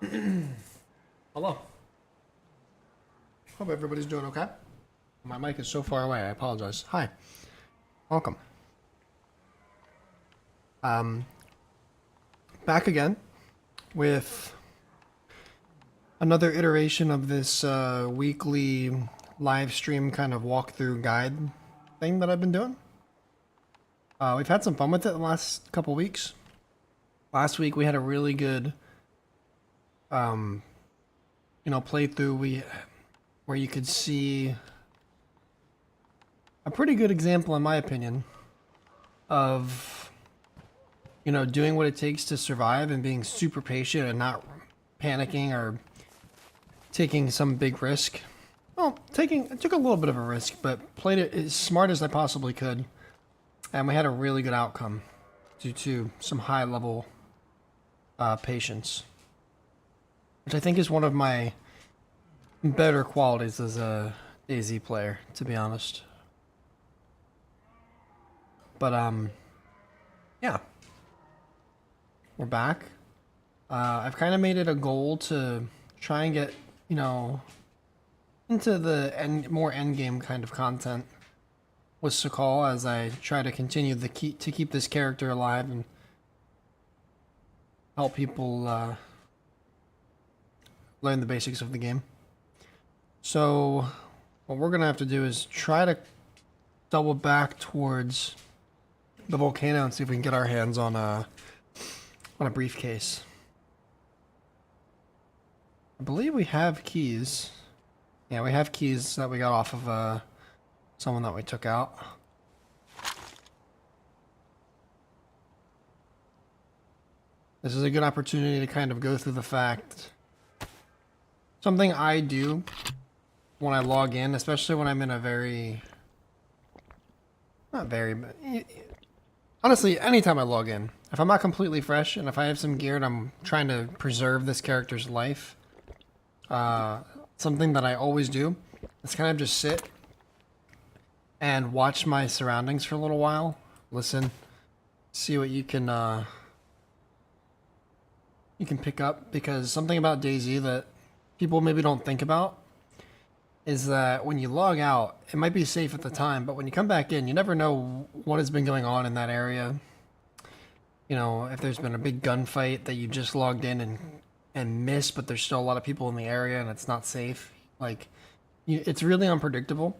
Hello. Hope everybody's doing okay. My mic is so far away, I apologize. Hi. Welcome. Back again with another iteration of this weekly live stream kind of walkthrough guide thing that I've been doing. We've had some fun with it the last couple weeks. Last week we had a really good playthrough where you could see a pretty good example, in my opinion, of doing what it takes to survive and being super patient and not panicking or taking some big risk. Well, I took a little bit of a risk, but played it as smart as I possibly could, and we had a really good outcome due to some high level patience, which I think is one of my better qualities as a DayZ player, to be honest. But yeah, we're back. I've kind of made it a goal to try and get into the more endgame kind of content with Sakhal as I try to continue to keep this character alive and help people learn the basics of the game. So what we're gonna have to do is try to double back towards the volcano and see if we can get our hands on a briefcase. I believe we have keys. Yeah, we have keys that we got off of someone that we took out. This is a good opportunity to kind of go through the fact. Something I do when I log in, especially when I'm in a honestly, anytime I log in, if I'm not completely fresh and if I have some gear and I'm trying to preserve this character's life, something that I always do is kind of just sit and watch my surroundings for a little while, listen, see what you can pick up, because something about DayZ that people maybe don't think about is that when you log out, it might be safe at the time, but when you come back in, you never know what has been going on in that area. If there's been a big gunfight that you just logged in and missed, but there's still a lot of people in the area and it's not safe. It's really unpredictable.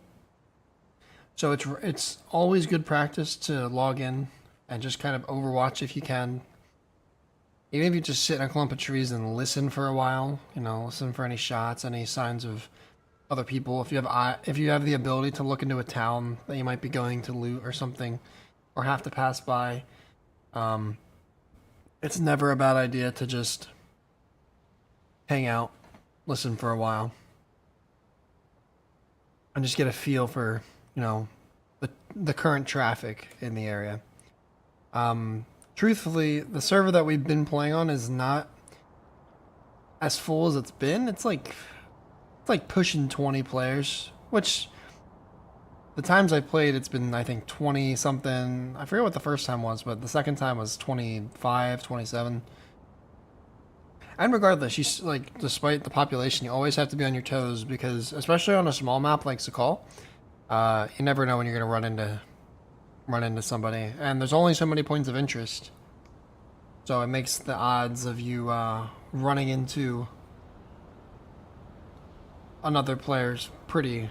So it's always good practice to log in and just kind of overwatch if you can. Even if you just sit in a clump of trees and listen for a while, listen for any shots, any signs of other people. If you have the ability to look into a town that you might be going to loot or something, or have to pass by, it's never a bad idea to just hang out, listen for a while, and just get a feel for the current traffic in the area. Truthfully, the server that we've been playing on is not as full as it's been. It's like pushing 20 players, which the times I played, it's been, I think, 20 something. I forget what the first time was, but the second time was 25, 27. And regardless, despite the population, you always have to be on your toes, because especially on a small map like Sakhal, you never know when you're going to run into somebody, and there's only so many points of interest, so it makes the odds of you running into another player's pretty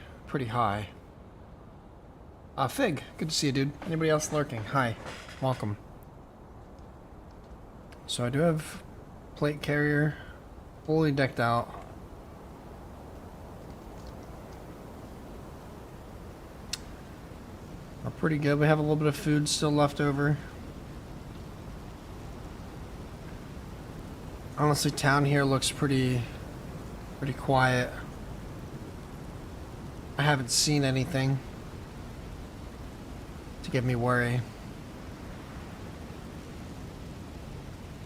high. Fig, good to see you, dude. Anybody else lurking? Hi, welcome. So I do have plate carrier fully decked out. We're pretty good. We have a little bit of food still left over. Honestly, town here looks pretty quiet. I haven't seen anything to give me worry.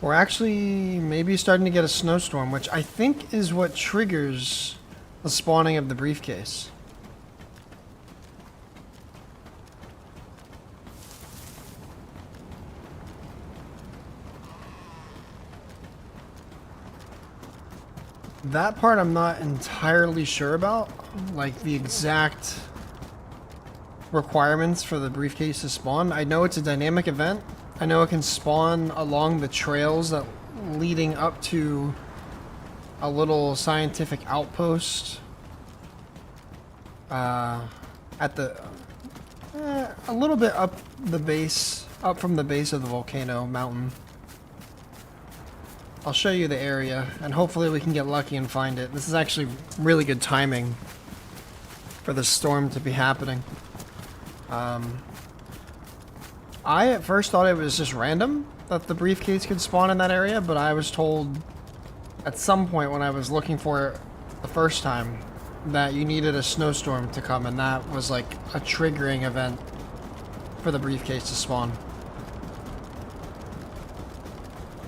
We're actually maybe starting to get a snowstorm, which I think is what triggers the spawning of the briefcase. That part I'm not entirely sure about, like the exact requirements for the briefcase to spawn. I know it's a dynamic event. I know it can spawn along the trails that leading up to a little scientific outpost at the a little bit up from the base of the volcano mountain. I'll show you the area, and hopefully we can get lucky and find it. This is actually really good timing for the storm to be happening. I at first thought it was just random that the briefcase could spawn in that area, but I was told at some point when I was looking for it the first time that you needed a snowstorm to come, and that was like a triggering event for the briefcase to spawn.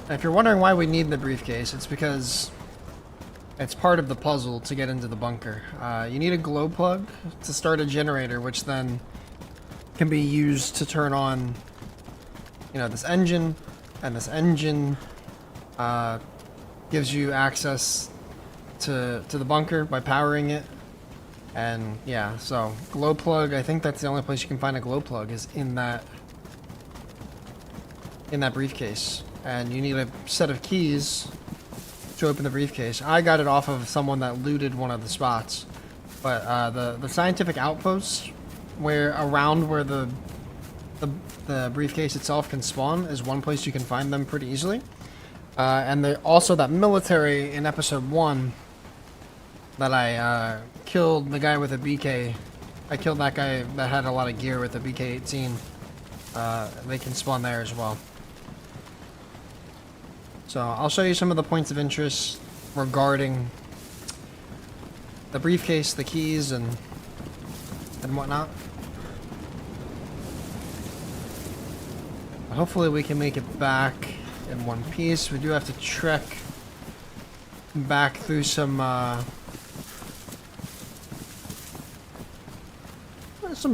If you're wondering why we need the briefcase, it's because it's part of the puzzle to get into the bunker. You need a glow plug to start a generator, which then can be used to turn on, you know, this engine, and this engine gives you access to the bunker by powering it. And yeah, so glow plug, I think that's the only place you can find a glow plug is in that briefcase. And you need a set of keys to open the briefcase. I got it off of someone that looted one of the spots. But the scientific outpost where the briefcase itself can spawn is one place you can find them pretty easily. And also that military in episode 1 that I killed the guy with a BK. I killed that guy that had a lot of gear with the BK-18. They can spawn there as well. So I'll show you some of the points of interest regarding the briefcase, the keys, and whatnot. Hopefully we can make it back in one piece. We do have to trek back through some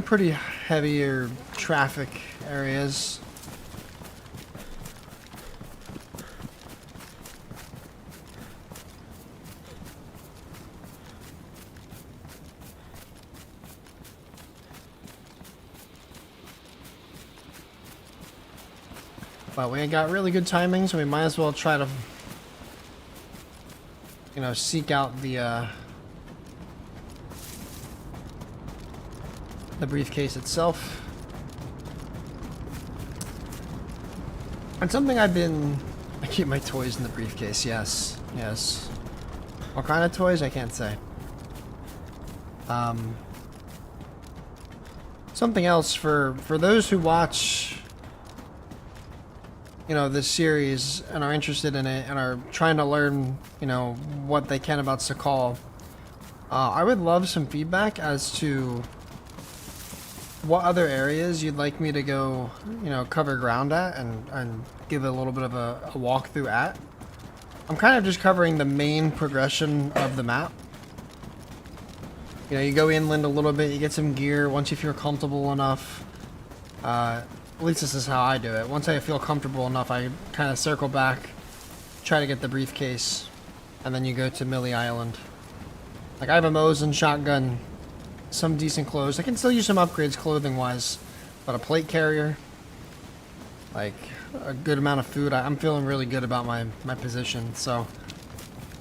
pretty heavier traffic areas. But we got really good timing, so we might as well try to, you know, seek out the briefcase itself. And something I keep my toys in the briefcase, yes. What kind of toys? I can't say. Something else for those who watch, you know, this series and are interested in it and are trying to learn, you know, what they can about Sakhal. I would love some feedback as to what other areas you'd like me to go, you know, cover ground at and give a little bit of a walkthrough at. I'm kind of just covering the main progression of the map. You know, you go inland a little bit, you get some gear once you feel comfortable enough. At least this is how I do it. Once I feel comfortable enough, I kind of circle back, try to get the briefcase, and then you go to Millie Island. Like, I have a Mosin shotgun, some decent clothes. I can still use some upgrades clothing-wise, but a plate carrier, like a good amount of food. I'm feeling really good about my position, so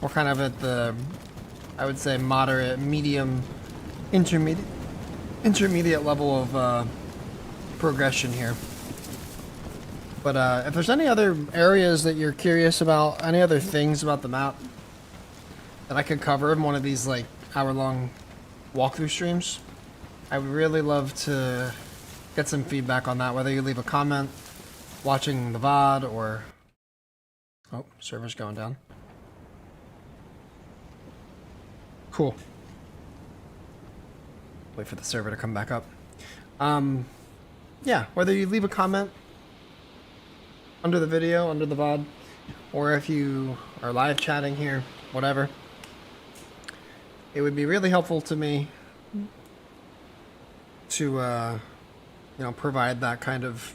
we're kind of at the, I would say, moderate, medium, intermediate level of progression here. But if there's any other areas that you're curious about, any other things about the map that I could cover in one of these like hour-long walkthrough streams, I would really love to get some feedback on that, whether you leave a comment watching the VOD or... Oh, server's going down. Cool. Wait for the server to come back up. Yeah, whether you leave a comment under the video, under the VOD, or if you are live chatting here, whatever. It would be really helpful to me to, you know, provide that kind of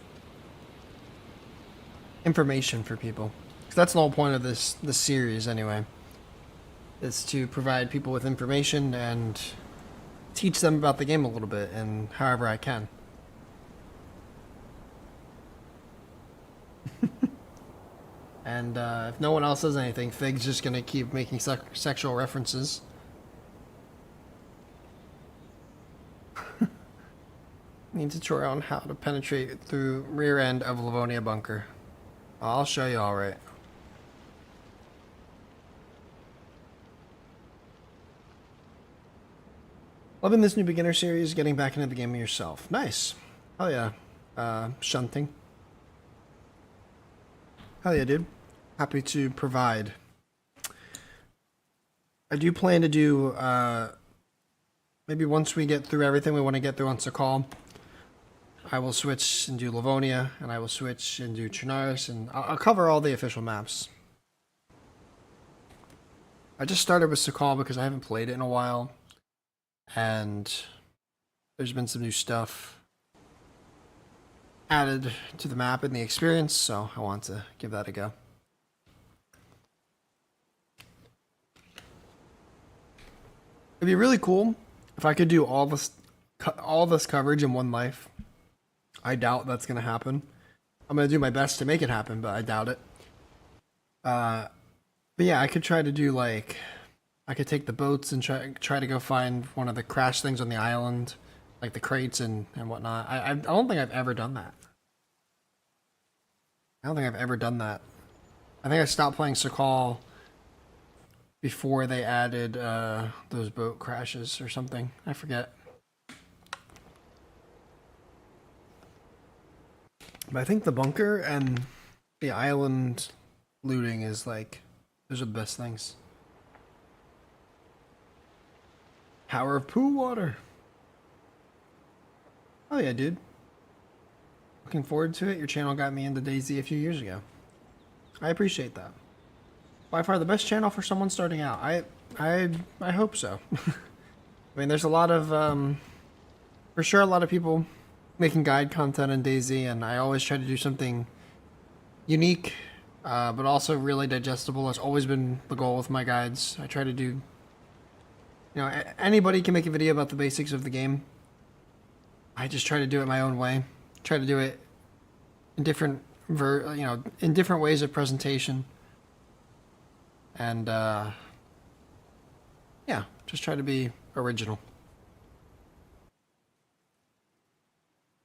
information for people. Because that's the whole point of this series, anyway. is to provide people with information and teach them about the game a little bit, and however I can. And if no one else says anything, Fig's just gonna keep making sexual references. Need to tutorial on how to penetrate through rear end of Livonia bunker. I'll show you alright. Loving this new beginner series, getting back into the game yourself. Nice. Hell yeah. Shunting. Hell yeah, dude. Happy to provide. I do plan to do, maybe once we get through everything we want to get through on Sakal, I will switch and do Livonia, and I will switch and do Chernarus, and I'll cover all the official maps. I just started with Sakal because I haven't played it in a while, and there's been some new stuff added to the map and the experience, so I want to give that a go. It'd be really cool if I could do all this coverage in one life. I doubt that's gonna happen. I'm gonna do my best to make it happen, but I doubt it. But yeah, I could try to do like, I could take the boats and try to go find one of the crash things on the island, like the crates and whatnot. I don't think I've ever done that. I don't think I've ever done that. I think I stopped playing Sakal before they added those boat crashes or something. I forget. But I think the bunker and the island looting is like, those are the best things. Power of pool water. Oh yeah, dude. Looking forward to it. Your channel got me into DayZ a few years ago. I appreciate that. By far the best channel for someone starting out. I hope so. I mean, there's a lot of, for sure, a lot of people making guide content in DayZ, and I always try to do something unique, but also really digestible. That's always been the goal with my guides. I try to do, you know, anybody can make a video about the basics of the game. I just try to do it my own way. Try to do it in different, in different ways of presentation. And, yeah, just try to be original.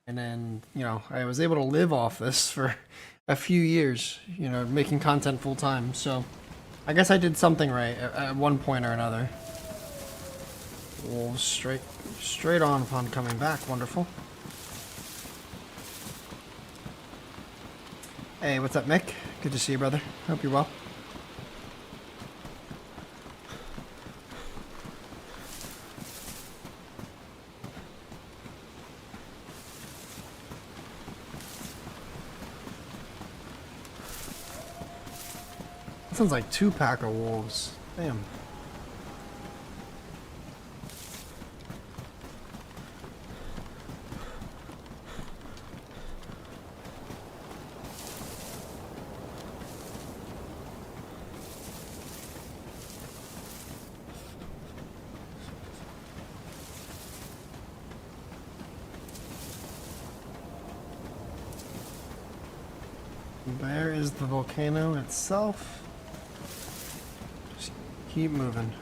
And then, you know, I was able to live off this for a few years, you know, making content full time. So I guess I did something right at one point or another. Wolves straight on upon coming back. Wonderful. Hey, what's up, Mick? Good to see you, brother. Hope you're well. Sounds like 2 pack of wolves. Damn. There is the volcano itself. Keep moving.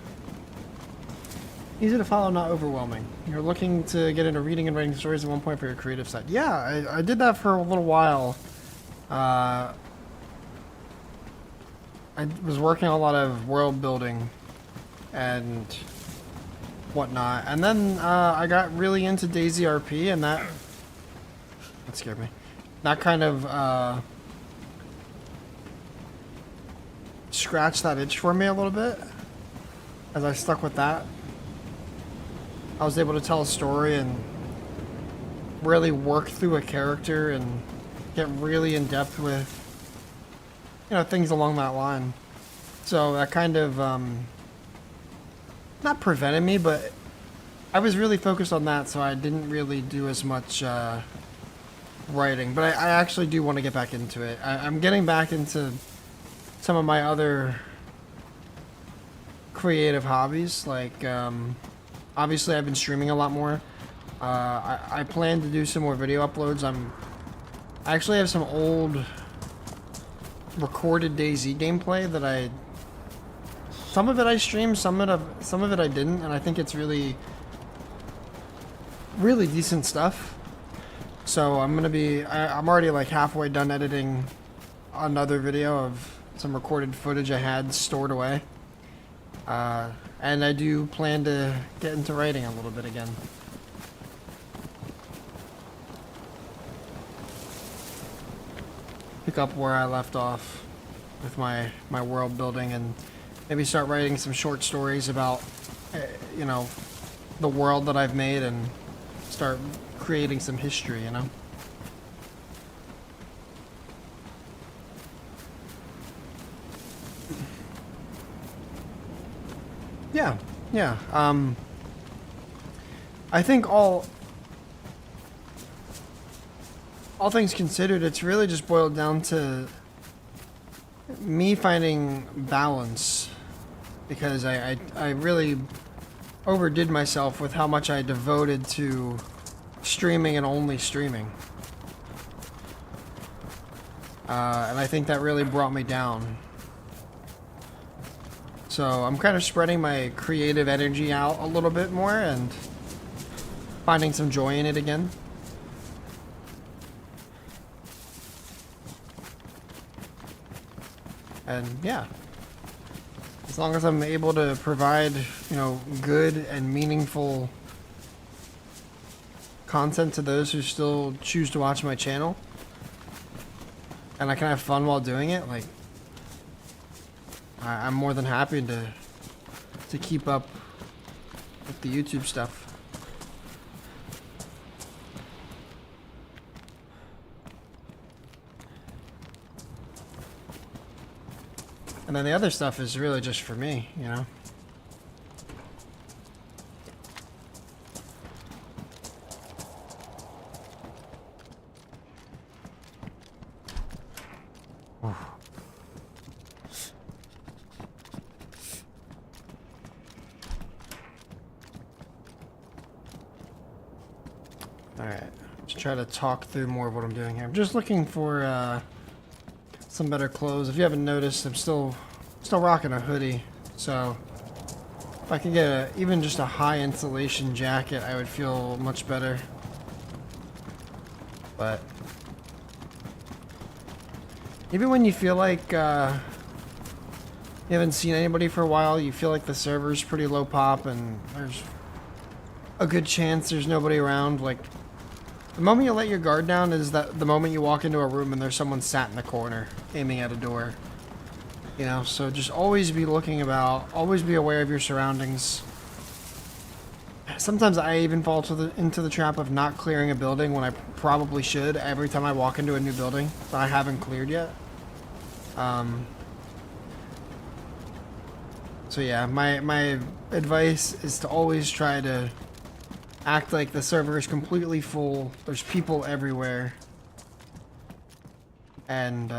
Easy to follow, not overwhelming. You're looking to get into reading and writing stories at one point for your creative side. Yeah, I did that for a little while. I was working on a lot of world building and whatnot. And then I got really into DayZ RP, and that scared me. That kind of scratched that itch for me a little bit. As I stuck with that, I was able to tell a story and really work through a character and get really in depth with, you know, things along that line. So that kind of not prevented me, but I was really focused on that, so I didn't really do as much writing. But I actually do want to get back into it. I'm getting back into some of my other creative hobbies. Like, obviously I've been streaming a lot more. I plan to do some more video uploads. I actually have some old recorded DayZ gameplay that some of it I streamed, some of it I didn't, and I think it's really decent stuff. So I'm already like halfway done editing another video of some recorded footage I had stored away. And I do plan to get into writing a little bit again. Pick up where I left off with my world building, and maybe start writing some short stories about, you know, the world that I've made, and start creating some history, you know? Yeah. I think all things considered, it's really just boiled down to me finding balance, because I really overdid myself with how much I devoted to streaming and only streaming. And I think that really brought me down. So I'm kind of spreading my creative energy out a little bit more and finding some joy in it again. And yeah, as long as I'm able to provide, you know, good and meaningful content to those who still choose to watch my channel, and I can have fun while doing it, like, I'm more than happy to keep up with the YouTube stuff. And then the other stuff is really just for me, you know? Alright, let's try to talk through more of what I'm doing here. I'm just looking for some better clothes. If you haven't noticed, I'm still rocking a hoodie, so if I could get even just a high insulation jacket, I would feel much better. But even when you feel like you haven't seen anybody for a while, you feel like the server's pretty low pop and there's a good chance there's nobody around, like, the moment you let your guard down is that the moment you walk into a room and there's someone sat in the corner aiming at a door. You know, so just always be looking about, always be aware of your surroundings. Sometimes I even fall into the trap of not clearing a building when I probably should every time I walk into a new building that I haven't cleared yet. So yeah, my advice is to always try to act like the server is completely full, there's people everywhere, and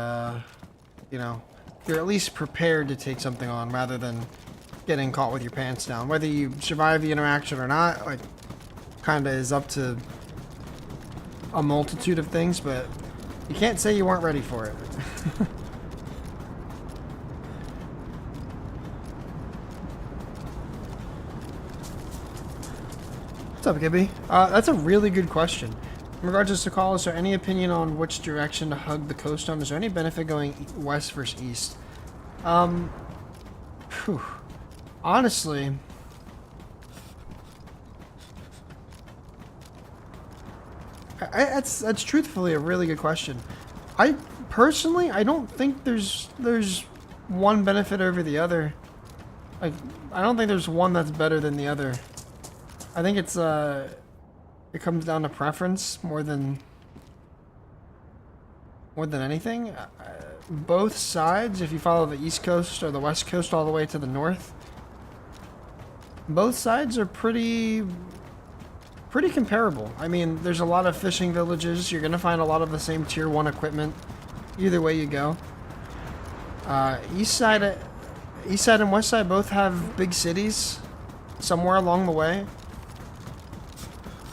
you know, you're at least prepared to take something on rather than getting caught with your pants down. Whether you survive the interaction or not, like, kinda is up to a multitude of things, but you can't say you weren't ready for it. What's up, Gibby? That's a really good question. In regards to Sakal, is there any opinion on which direction to hug the coast on? Is there any benefit going west versus east? Honestly, that's truthfully a really good question. I don't think there's one benefit over the other. Like, I don't think there's one that's better than the other. I think it's it comes down to preference more than anything. Both sides, if you follow the east coast or the west coast all the way to the north, both sides are pretty comparable. I mean, there's a lot of fishing villages. You're gonna find a lot of the same tier 1 equipment either way you go. East side, East Side and West Side both have big cities somewhere along the way.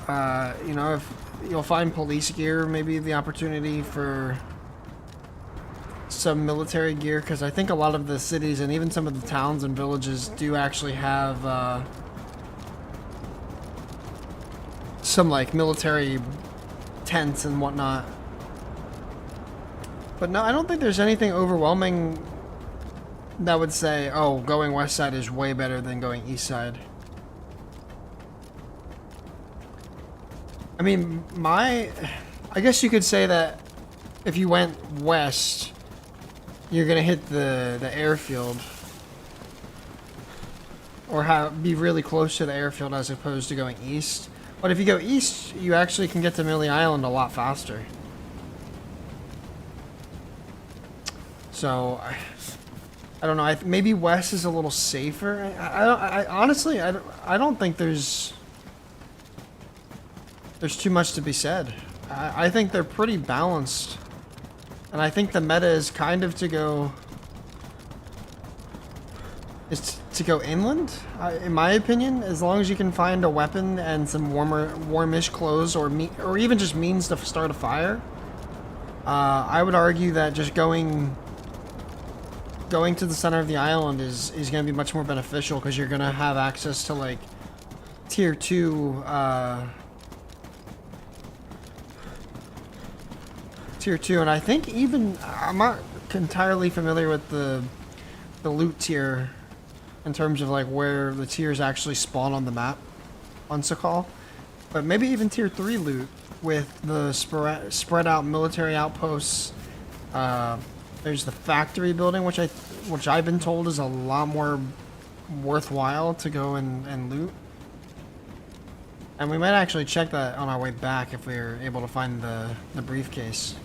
You know, if you'll find police gear, maybe the opportunity for some military gear, because I think a lot of the cities and even some of the towns and villages do actually have some like military tents and whatnot. But no, I don't think there's anything overwhelming that would say, oh, going west side is way better than going east side. I mean, I guess you could say that if you went west, you're gonna hit the airfield, or be really close to the airfield as opposed to going east. But if you go east, you actually can get to Millie Island a lot faster. So, I don't know. Maybe west is a little safer. I honestly, I don't think there's too much to be said. I think they're pretty balanced. And I think the meta is kind of to go inland, in my opinion, as long as you can find a weapon and some warmish clothes or even just means to start a fire. I would argue that just going to the center of the island is going to be much more beneficial, because you're going to have access to like tier 2 and I think even I'm not entirely familiar with the loot tier in terms of like where the tiers actually spawn on the map on Sakhal, but maybe even tier 3 loot with the spread out military outposts. There's the factory building, which I've been told is a lot more worthwhile to go and loot. And we might actually check that on our way back if we're able to find the briefcase.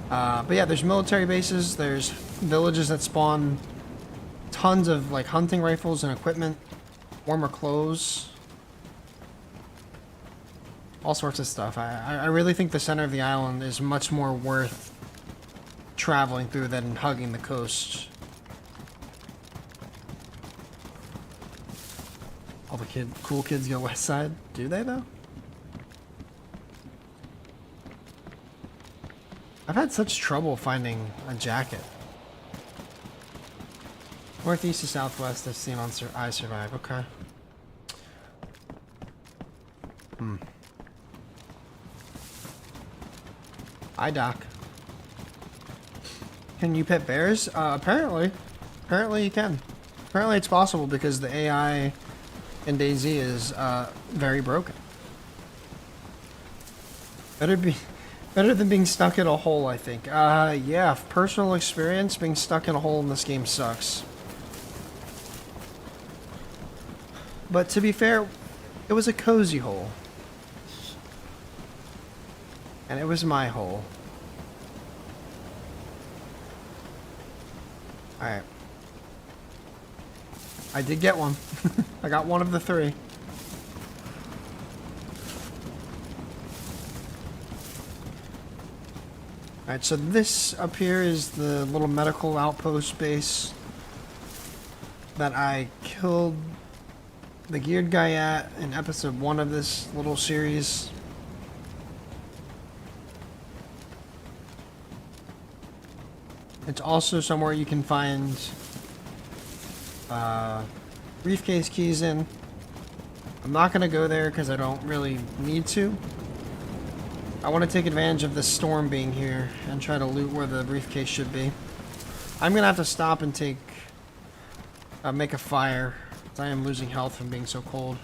But yeah, there's military bases, there's villages that spawn tons of like hunting rifles and equipment, warmer clothes, all sorts of stuff. I really think the center of the island is much more worth traveling through than hugging the coast. All the cool kids go west side. Do they though? I've had such trouble finding a jacket. Northeast to southwest, I've seen on I Survive. Okay. Hi, Doc. Can you pet bears? Apparently. Apparently you can. Apparently it's possible because the AI in DayZ is very broken. Better than being stuck in a hole, I think. Yeah, personal experience, being stuck in a hole in this game sucks. But to be fair, it was a cozy hole. And it was my hole. Alright. I did get one. I got one of the 3. Alright, so this up here is the little medical outpost base that I killed the geared guy at in episode 1 of this little series. It's also somewhere you can find briefcase keys in. I'm not going to go there because I don't really need to. I want to take advantage of this storm being here and try to loot where the briefcase should be. I'm going to have to stop and make a fire, because I am losing health from being so cold.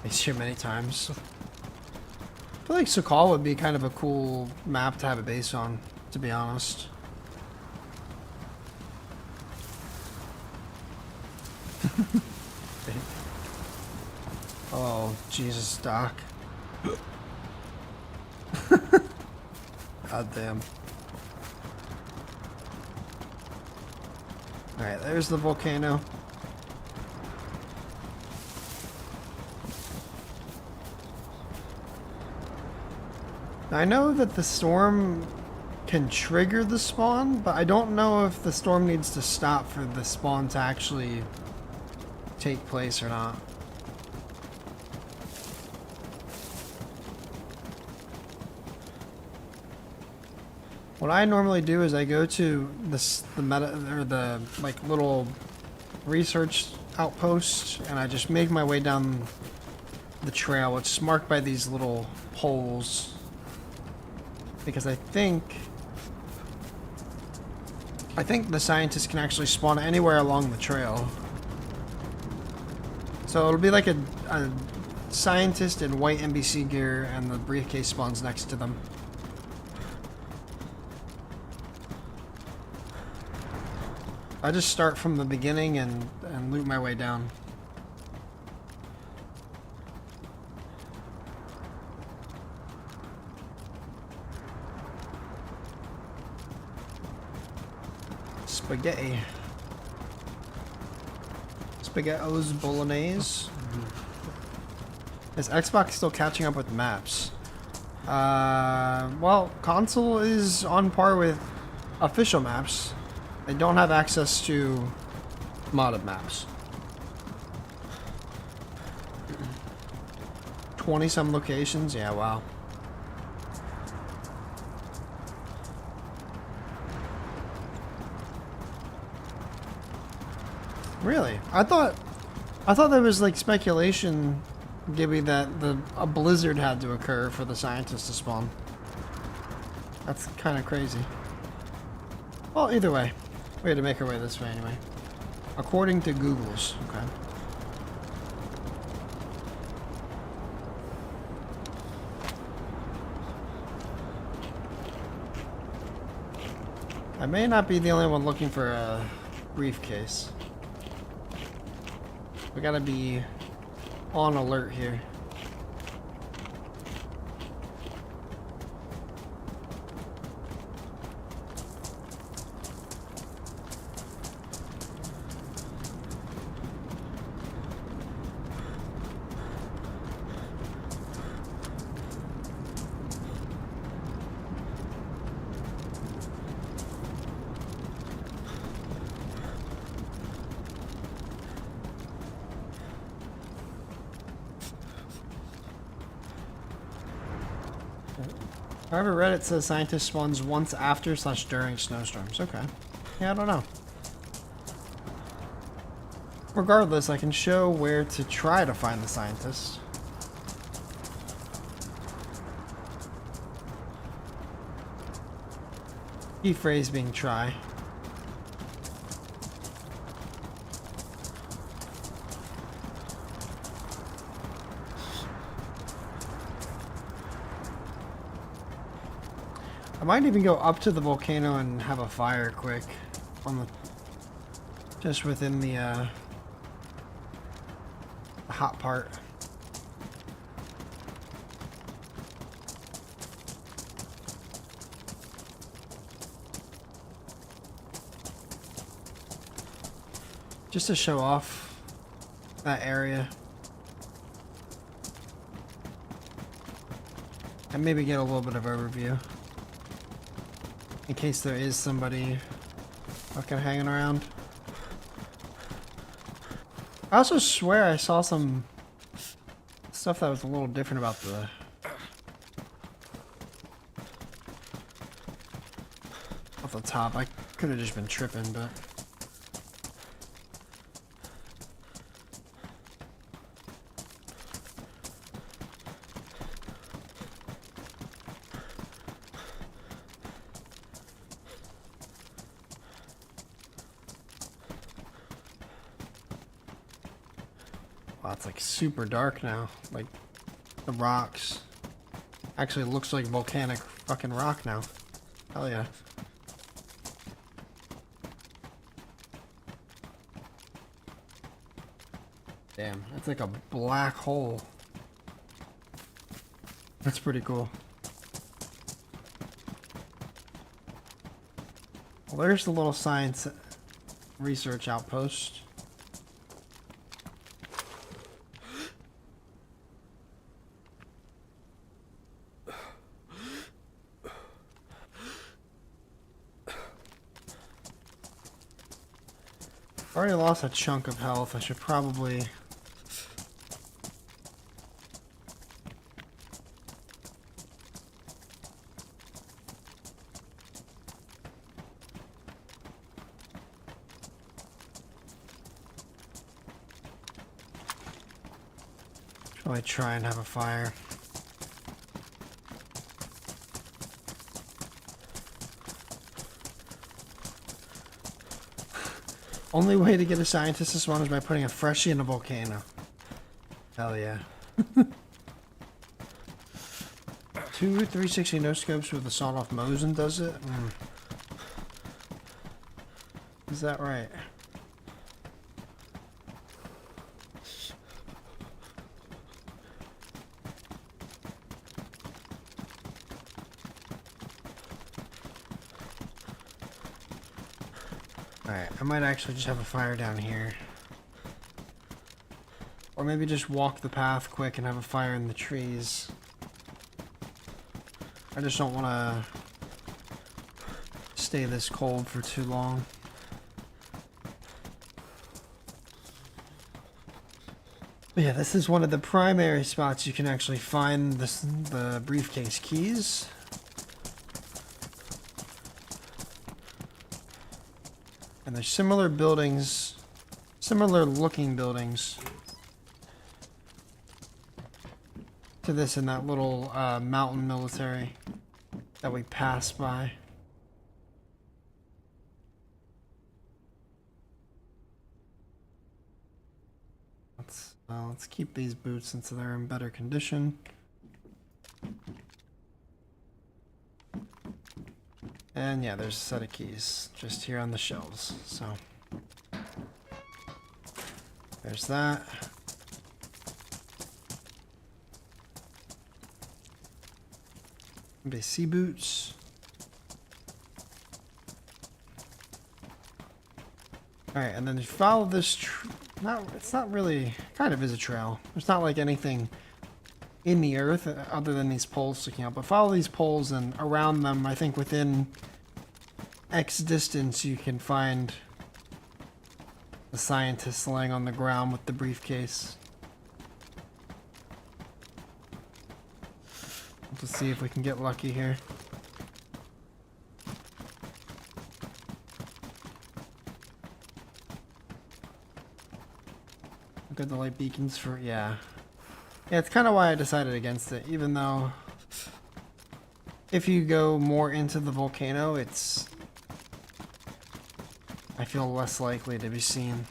Been here many times. I feel like Sakhal would be kind of a cool map to have a base on, to be honest. Oh, Jesus, Doc. God damn. Alright, there's the volcano. I know that the storm can trigger the spawn, but I don't know if the storm needs to stop for the spawn to actually take place or not. What I normally do is I go to the meta or the like little research outpost, and I just make my way down the trail. It's marked by these little holes because I think the scientists can actually spawn anywhere along the trail. So it'll be like a scientist in white NBC gear, and the briefcase spawns next to them. I just start from the beginning and loot my way down. Spaghetti. Spaghettios bolognese. Is Xbox still catching up with maps? Well, console is on par with official maps. They don't have access to modded maps. 20-some locations? Yeah, wow. Really? I thought there was like speculation, Gibby, that a blizzard had to occur for the scientists to spawn. That's kind of crazy. Well, either way. We had to make our way this way anyway. According to Google's. Okay. I may not be the only one looking for a briefcase. We gotta be on alert here. However, Reddit says scientist spawns once after / during snowstorms. Okay. Yeah, I don't know. Regardless, I can show where to try to find the scientist. Key phrase being try. I might even go up to the volcano and have a fire quick on the just within the hot part. Just to show off that area. And maybe get a little bit of overview. In case there is somebody fucking hanging around. I also swear I saw some stuff that was a little different about the... off the top. I could have just been tripping, but... Wow, it's like super dark now. Like, the rocks actually looks like volcanic fucking rock now. Hell yeah. Damn, that's like a black hole. That's pretty cool. Well, there's the little science research outpost. Already lost a chunk of health. I should probably... probably try and have a fire. Only way to get a scientist to spawn is by putting a freshie in a volcano. Hell yeah. 2 360 no scopes with a sawed-off Mosin does it? Is that right? Alright, I might actually just have a fire down here. Or maybe just walk the path quick and have a fire in the trees. I just don't want to stay this cold for too long. But yeah, this is one of the primary spots you can actually find the briefcase keys. And there's similar buildings, similar looking buildings to this in that little mountain military that we passed by. Let's keep these boots since they're in better condition. And yeah, there's a set of keys just here on the shelves. So there's that. Maybe sea boots. Alright, and then you follow this it's not really, kind of is a trail. There's not like anything in the earth other than these poles sticking out, but follow these poles and around them, I think within X distance you can find the scientist laying on the ground with the briefcase. Let's see if we can get lucky here. Look at the light beacons for, yeah. Yeah, it's kind of why I decided against it, even though if you go more into the volcano, I feel less likely to be seen.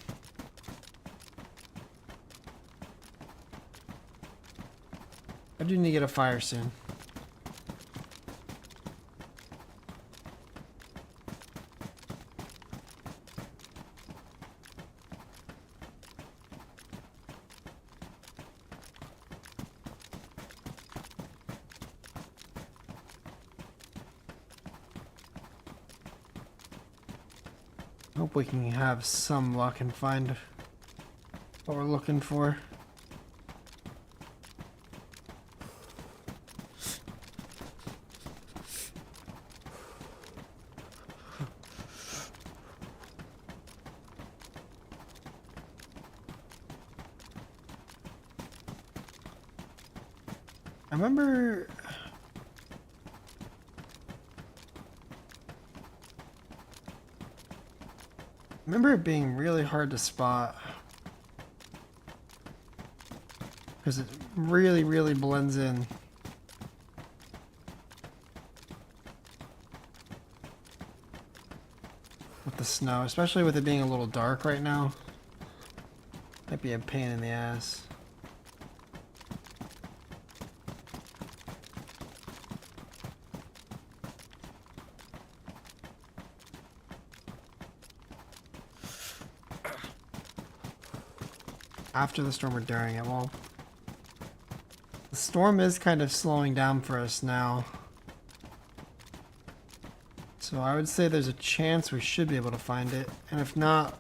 I do need to get a fire soon. Hope we can have some luck and find what we're looking for. I remember it being really hard to spot because it really, really blends in. With the snow, especially with it being a little dark right now. Might be a pain in the ass. After the storm or during it? Well, the storm is kind of slowing down for us now. So I would say there's a chance we should be able to find it. And if not,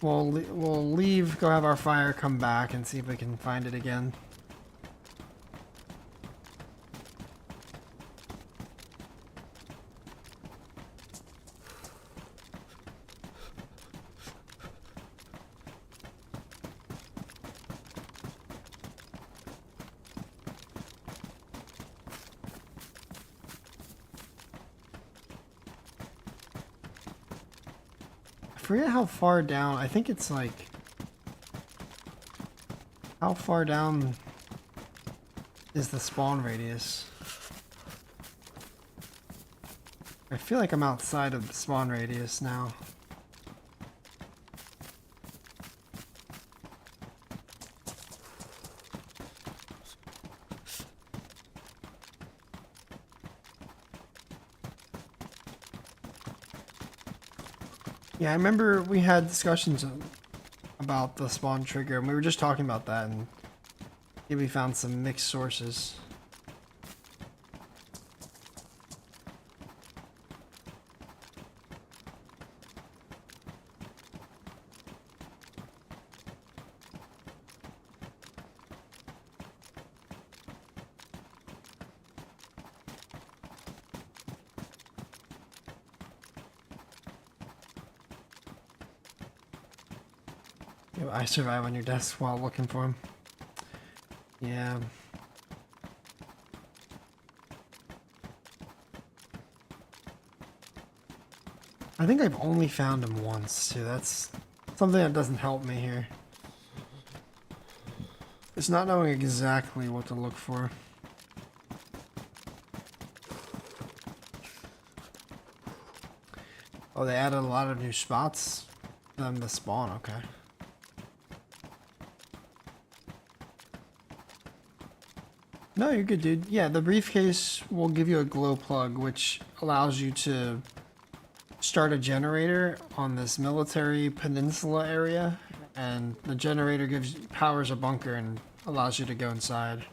we'll leave, go have our fire, come back and see if we can find it again. forget how far down. I think it's like... How far down is the spawn radius? I feel like I'm outside of the spawn radius now. Yeah, I remember we had discussions about the spawn trigger, and we were just talking about that, and we found some mixed sources. I survive on your desk while looking for him. Yeah. I think I've only found him once, too. That's something that doesn't help me here. It's not knowing exactly what to look for. Oh, they added a lot of new spots for them to spawn, okay. No, you're good, dude. Yeah, the briefcase will give you a glow plug, which allows you to start a generator on this military peninsula area, and the generator powers a bunker and allows you to go inside.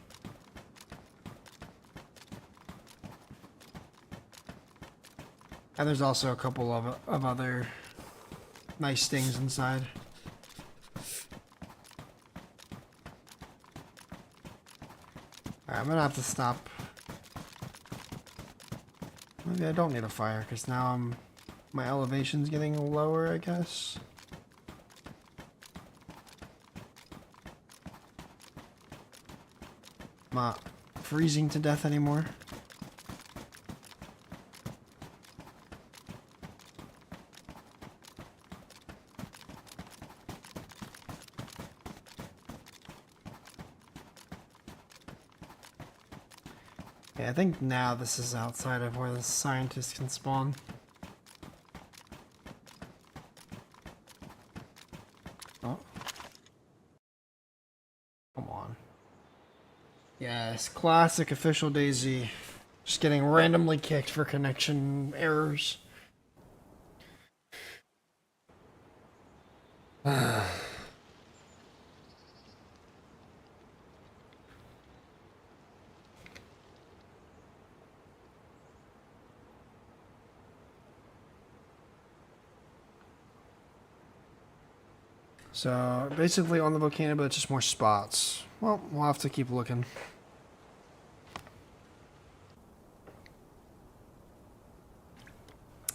And there's also a couple of other nice things inside. I'm gonna have to stop. Maybe I don't need a fire because now my elevation's getting lower, I guess. I'm not freezing to death anymore. Yeah, I think now this is outside of where the scientists can spawn. Oh. Come on. Yes, classic official DayZ. Just getting randomly kicked for connection errors. So basically on the volcano, but it's just more spots. Well, we'll have to keep looking.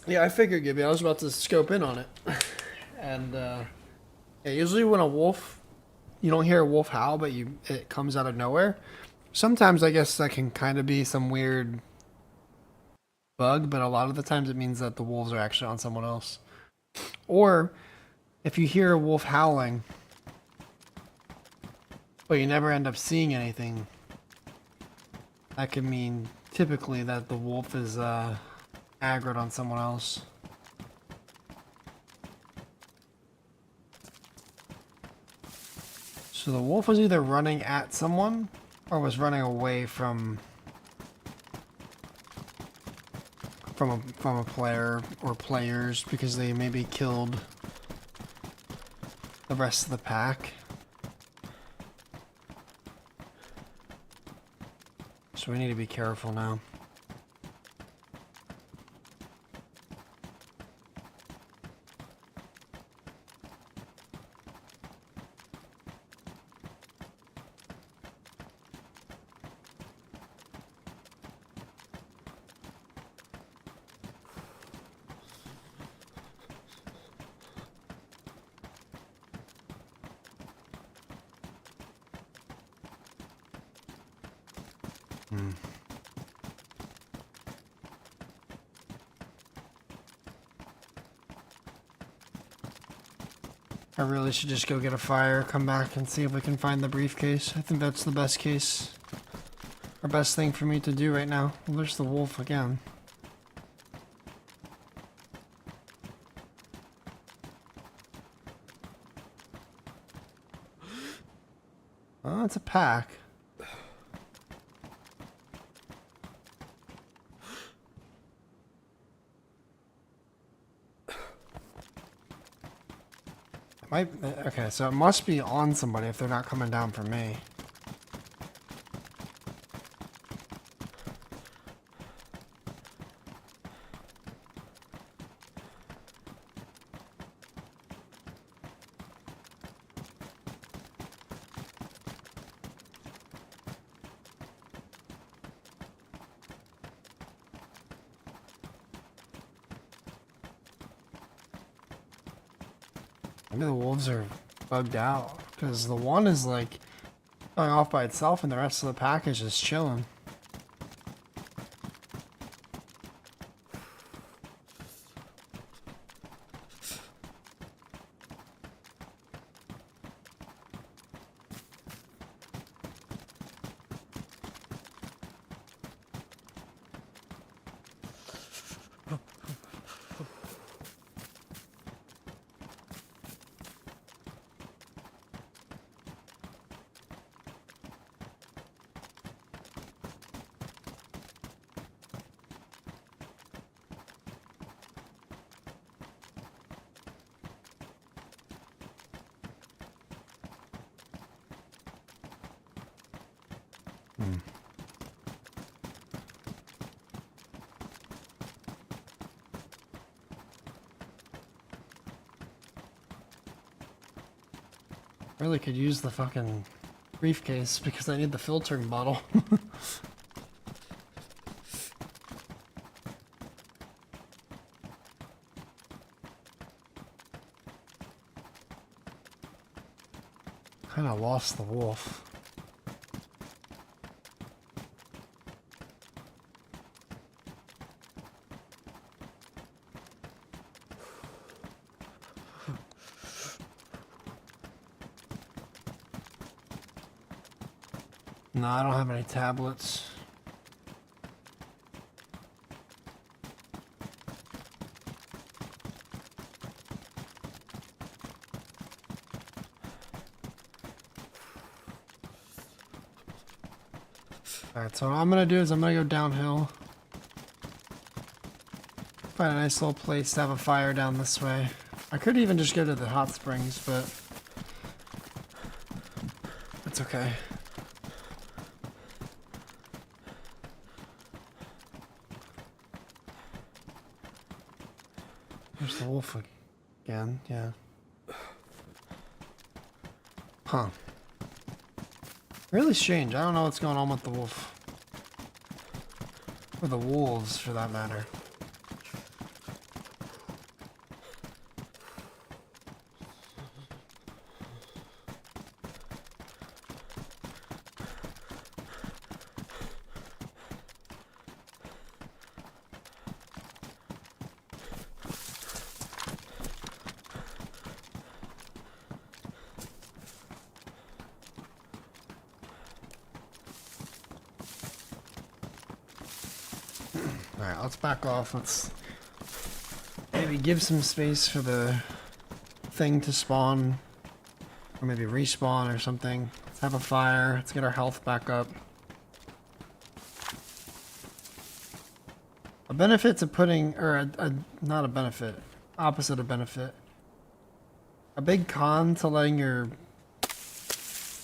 Yeah, I figured, Gibby. I was about to scope in on it. And yeah, usually when a wolf, you don't hear a wolf howl, but it comes out of nowhere. Sometimes I guess that can kind of be some weird bug, but a lot of the times it means that the wolves are actually on someone else. Or if you hear a wolf howling, but you never end up seeing anything, that could mean typically that the wolf is aggroed on someone else. So the wolf was either running at someone or was running away from a player or players because they maybe killed the rest of the pack. So we need to be careful now. I really should just go get a fire, come back and see if we can find the briefcase. I think that's the best case, or best thing for me to do right now. Well, there's the wolf again. Oh, it's a pack. Okay, so it must be on somebody if they're not coming down for me. Maybe the wolves are bugged out, because the one is like going off by itself and the rest of the pack is just chilling. Really could use the fucking briefcase because I need the filtering bottle. Kinda lost the wolf. No, I don't have any tablets. Alright, so what I'm gonna do is I'm gonna go downhill. Find a nice little place to have a fire down this way. I could even just go to the hot springs, but it's okay. There's the wolf again, yeah. Huh. Really strange. I don't know what's going on with the wolf. Or the wolves, for that matter. Alright, let's back off. Let's maybe give some space for the thing to spawn. Or maybe respawn or something. Let's have a fire. Let's get our health back up. A benefit to putting, or not a benefit, opposite of benefit. A big con to letting your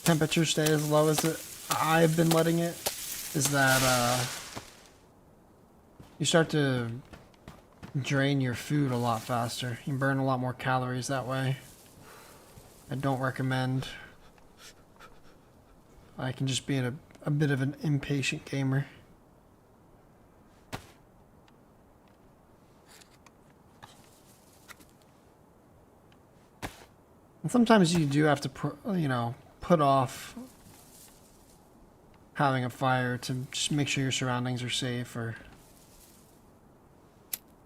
temperature stay as low as I've been letting it is that you start to drain your food a lot faster. You burn a lot more calories that way. I don't recommend. I can just be a bit of an impatient gamer. And sometimes you do have to, put off having a fire to just make sure your surroundings are safe or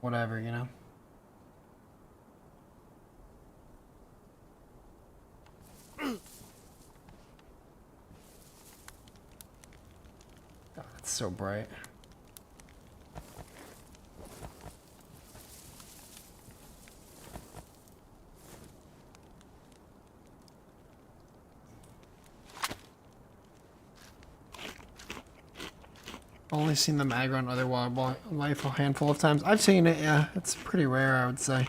whatever, you know? so bright. Only seen them aggro on other wildlife a handful of times. I've seen it, yeah. It's pretty rare, I would say.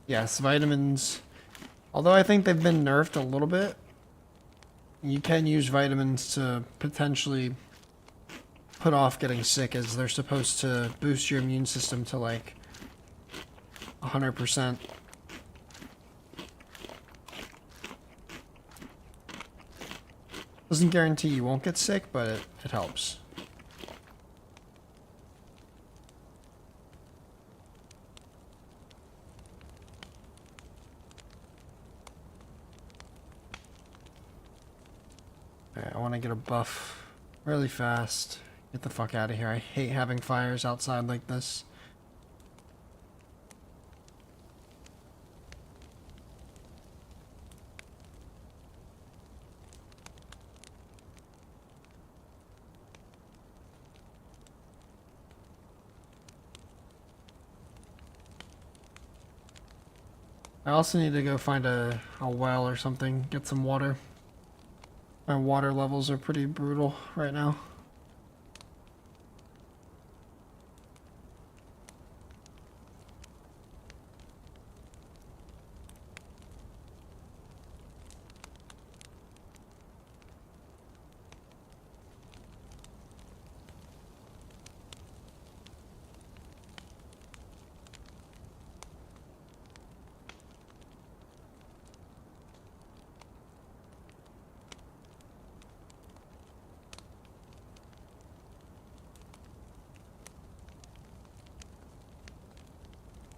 Yes, vitamins. Although I think they've been nerfed a little bit. You can use vitamins to potentially put off getting sick, as they're supposed to boost your immune system to like 100%. Doesn't guarantee you won't get sick, but it helps. Alright, I want to get a buff really fast. Get the fuck out of here. I hate having fires outside like this. I also need to go find a well or something, get some water. My water levels are pretty brutal right now.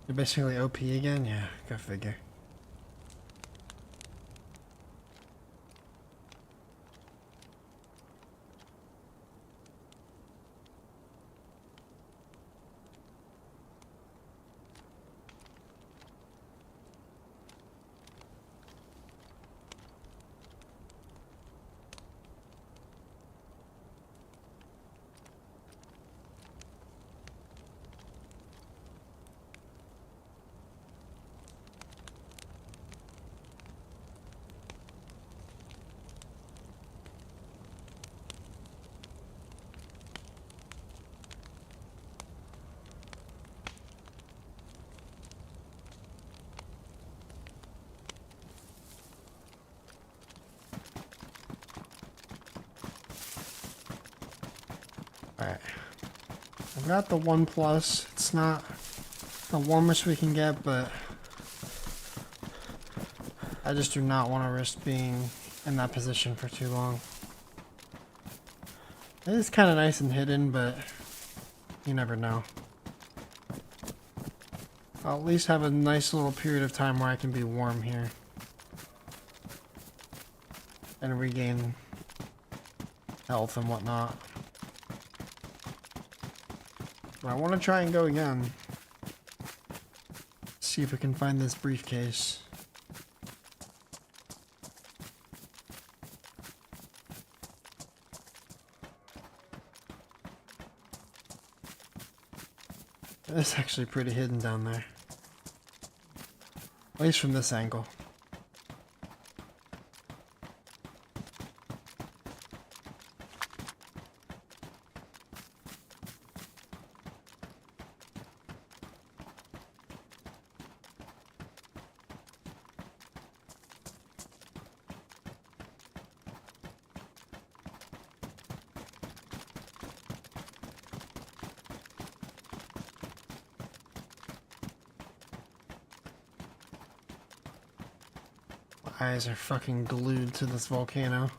You're basically OP again? Yeah, go figure. Alright. I've got the OnePlus. It's not the warmest we can get, but I just do not want to risk being in that position for too long. It is kind of nice and hidden, but you never know. I'll at least have a nice little period of time where I can be warm here and regain health and whatnot. But I want to try and go again. See if we can find this briefcase. It's actually pretty hidden down there. At least from this angle. My eyes are fucking glued to this volcano.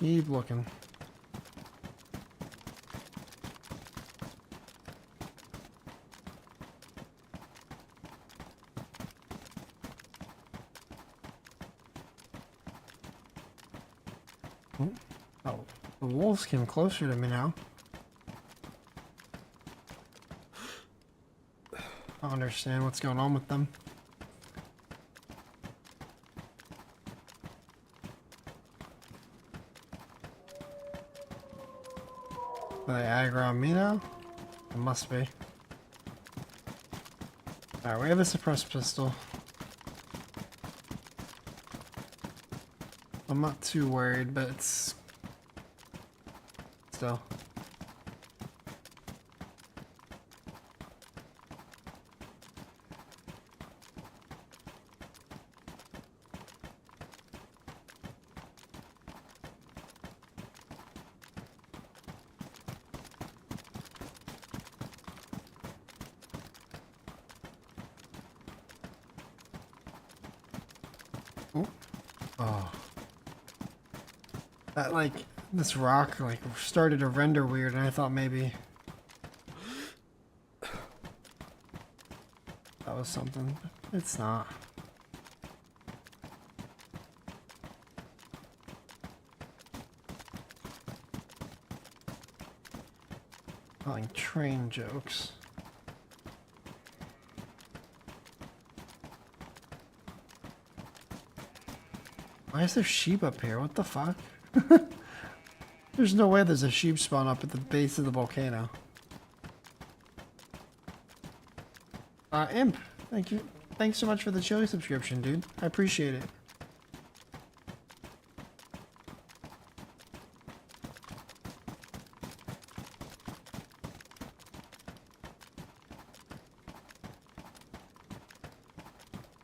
Keep looking. Oh, the wolves came closer to me now. I don't understand what's going on with them. Are they aggro on me now? It must be. Alright, we have a suppressed pistol. I'm not too worried, but it's still. Ooh. Oh. That, like, this rock, like, started to render weird, and I thought maybe that was something. It's not. Telling train jokes. Why is there sheep up here? What the fuck? There's no way there's a sheep spawn up at the base of the volcano. Imp, thank you. Thanks so much for the chili subscription, dude. I appreciate it.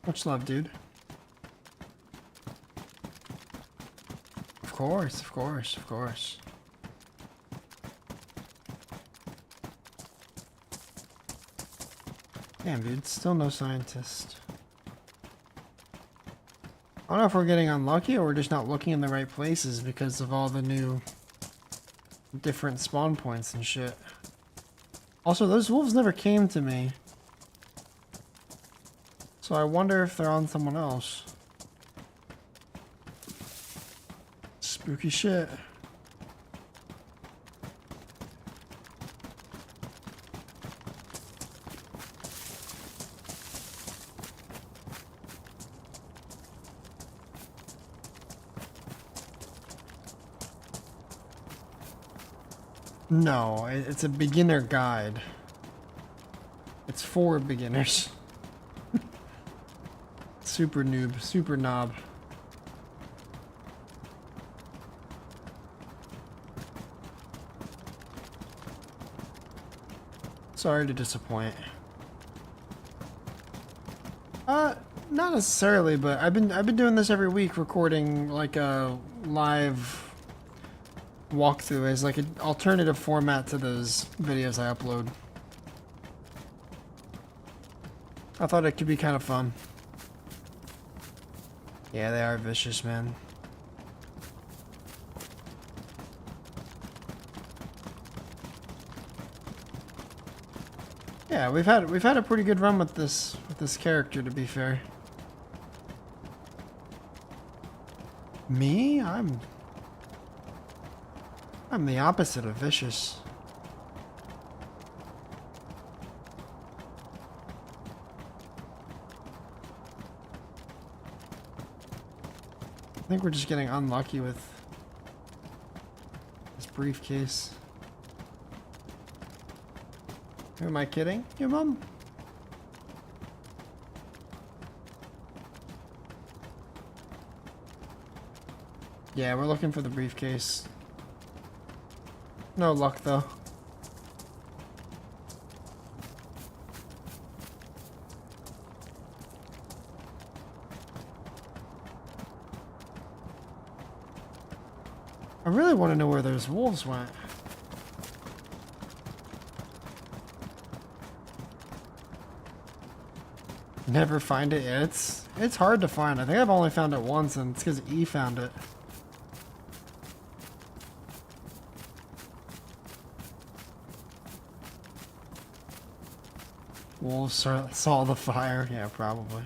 Much love, dude. Of course, of course, of course. Damn, dude, still no scientist. I don't know if we're getting unlucky or we're just not looking in the right places because of all the new different spawn points and shit. Also, those wolves never came to me. So I wonder if they're on someone else. Spooky shit. No, it's a beginner guide. It's for beginners. Super noob, super knob. Sorry to disappoint. Not necessarily, but I've been doing this every week, recording like a live walkthrough as like an alternative format to those videos I upload. I thought it could be kind of fun. Yeah, they are vicious, man. Yeah, we've had a pretty good run with this character, to be fair. Me? I'm the opposite of vicious. I think we're just getting unlucky with this briefcase. Who am I kidding? Your mom? Yeah, we're looking for the briefcase. No luck though. I really want to know where those wolves went. Never find it. Yeah, it's hard to find. I think I've only found it once, and it's because E found it. Wolves saw the fire. Yeah, probably.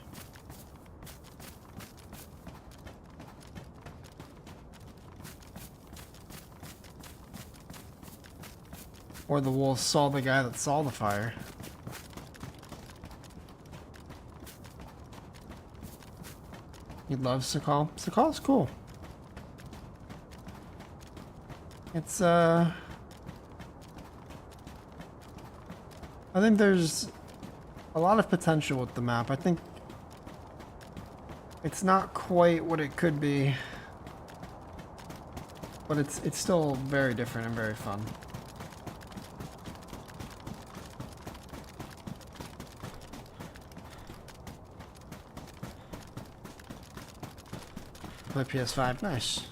Or the wolves saw the guy that saw the fire. He loves Sakhal. Sakhal's cool. It's, I think there's a lot of potential with the map. I think it's not quite what it could be, but it's still very different and very fun. Play PS5, nice.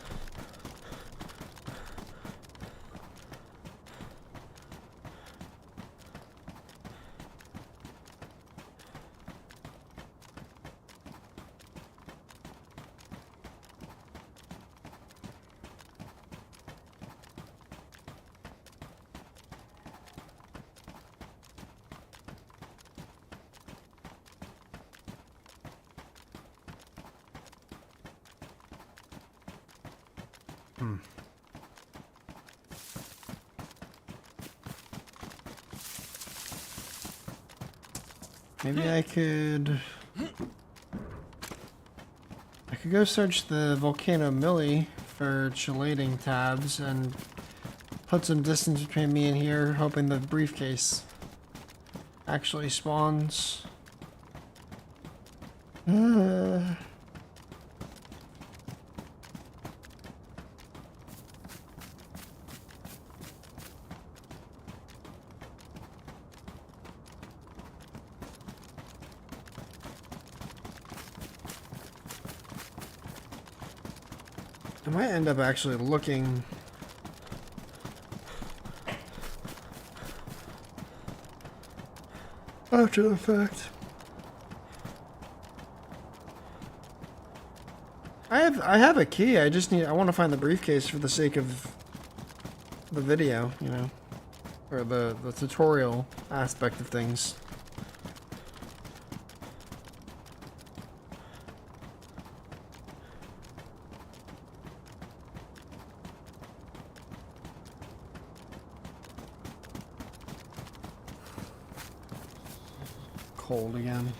Maybe I could go search the volcano Millie for chelating tabs and put some distance between me and here, hoping the briefcase actually spawns. I might end up actually looking after the fact. I have a key. I want to find the briefcase for the sake of the video, you know, or the tutorial aspect of things. Cold again.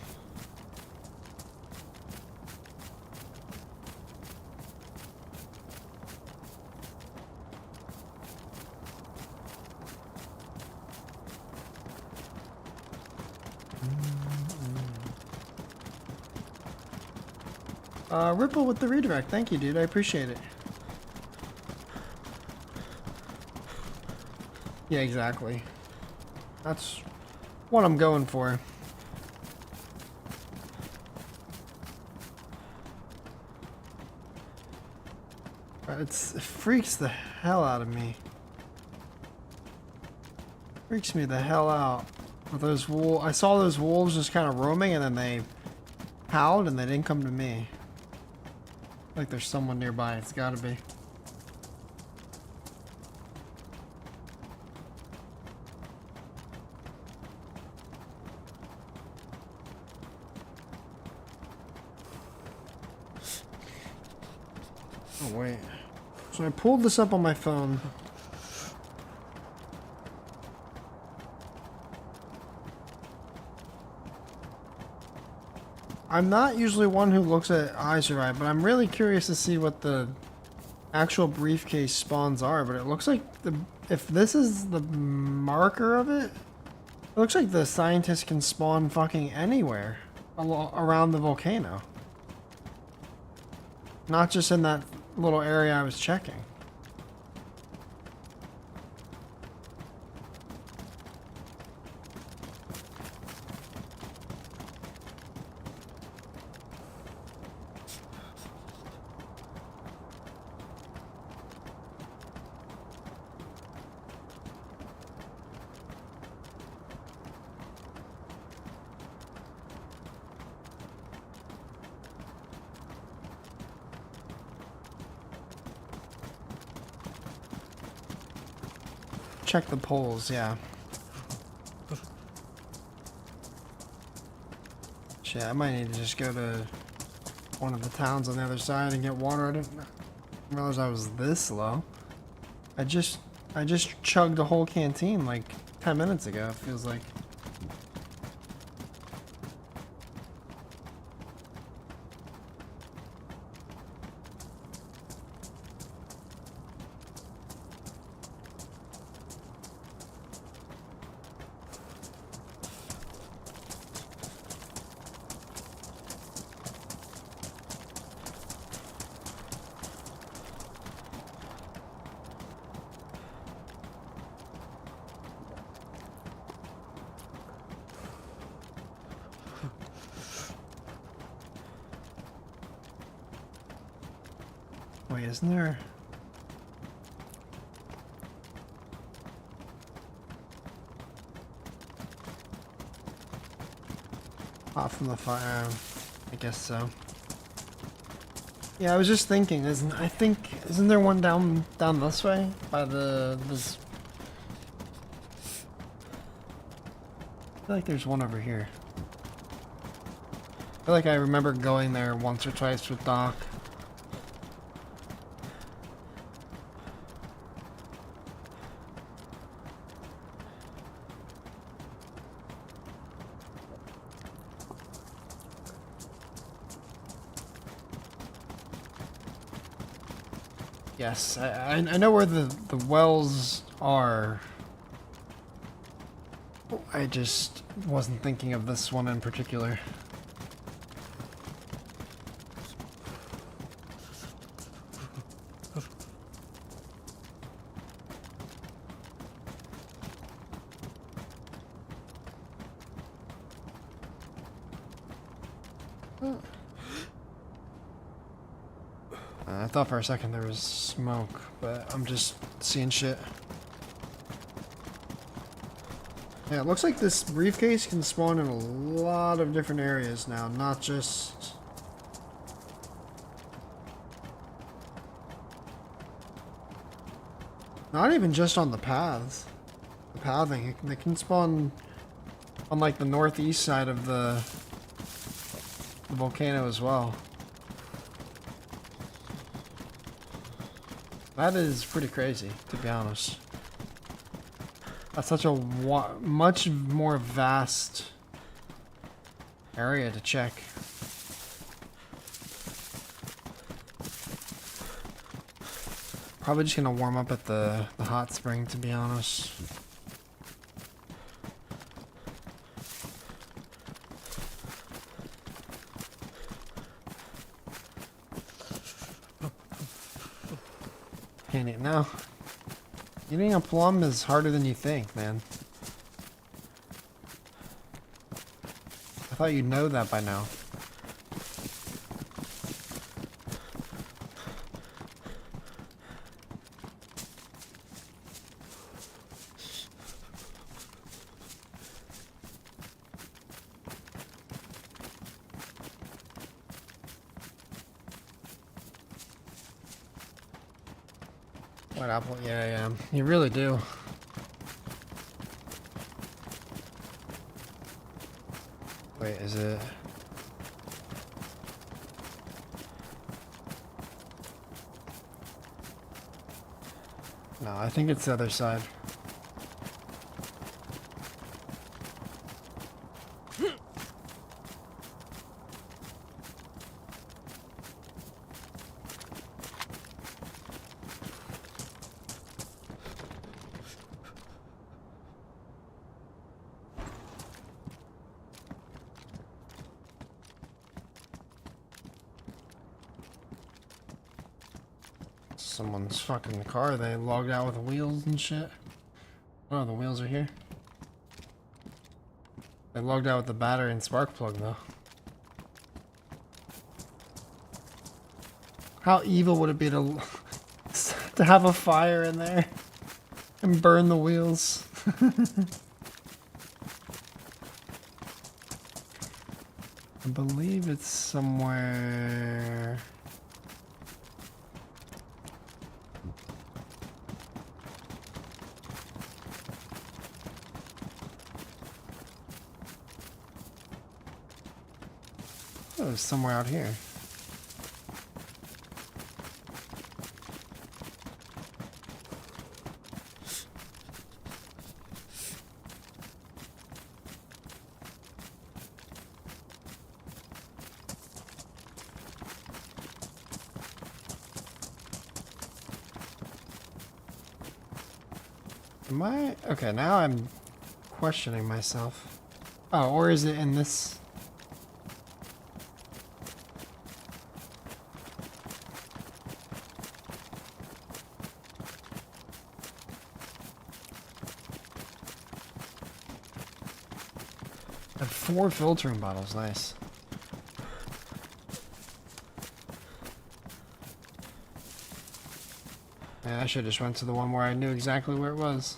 Ripple with the redirect. Thank you, dude. I appreciate it. Yeah, exactly. That's what I'm going for. But it freaks the hell out of me. Freaks me the hell out. With those wolves, I saw those wolves just kind of roaming, and then they howled, and they didn't come to me. Like there's someone nearby. It's gotta be. Oh wait. So I pulled this up on my phone. I'm not usually one who looks at iSurvive, but I'm really curious to see what the actual briefcase spawns are. But it looks like if this is the marker of it, it looks like the scientists can spawn fucking anywhere around the volcano. Not just in that little area I was checking. Check the polls, yeah. Shit, I might need to just go to one of the towns on the other side and get water. I didn't realize I was this low. I just chugged a whole canteen like 10 minutes ago, it feels like. Wait, isn't there? Off from the fire, I guess so. Yeah, I was just thinking, isn't there one down this way by this? I feel like there's one over here. I feel like I remember going there once or twice with Doc. Yes, I know where the wells are. I just wasn't thinking of this one in particular. I thought for a second there was smoke, but I'm just seeing shit. Yeah, it looks like this briefcase can spawn in a lot of different areas now, not just... Not even just on the paths. The pathing, they can spawn on like the northeast side of the volcano as well. That is pretty crazy, to be honest. That's such a much more vast area to check. Probably just gonna warm up at the hot spring, to be honest. Can't eat now. Eating a plum is harder than you think, man. I thought you'd know that by now. What apple? Yeah, you really do. Wait, is it? No, I think it's the other side. Someone's fucking car, they logged out with wheels and shit. Oh, the wheels are here. They logged out with the battery and spark plug though. How evil would it be to have a fire in there and burn the wheels? I believe it's somewhere... Oh, there's somewhere out here. Am I? Okay, now I'm questioning myself. Oh, or is it in this? I have 4 filtering bottles, nice. Man, I should have just went to the one where I knew exactly where it was.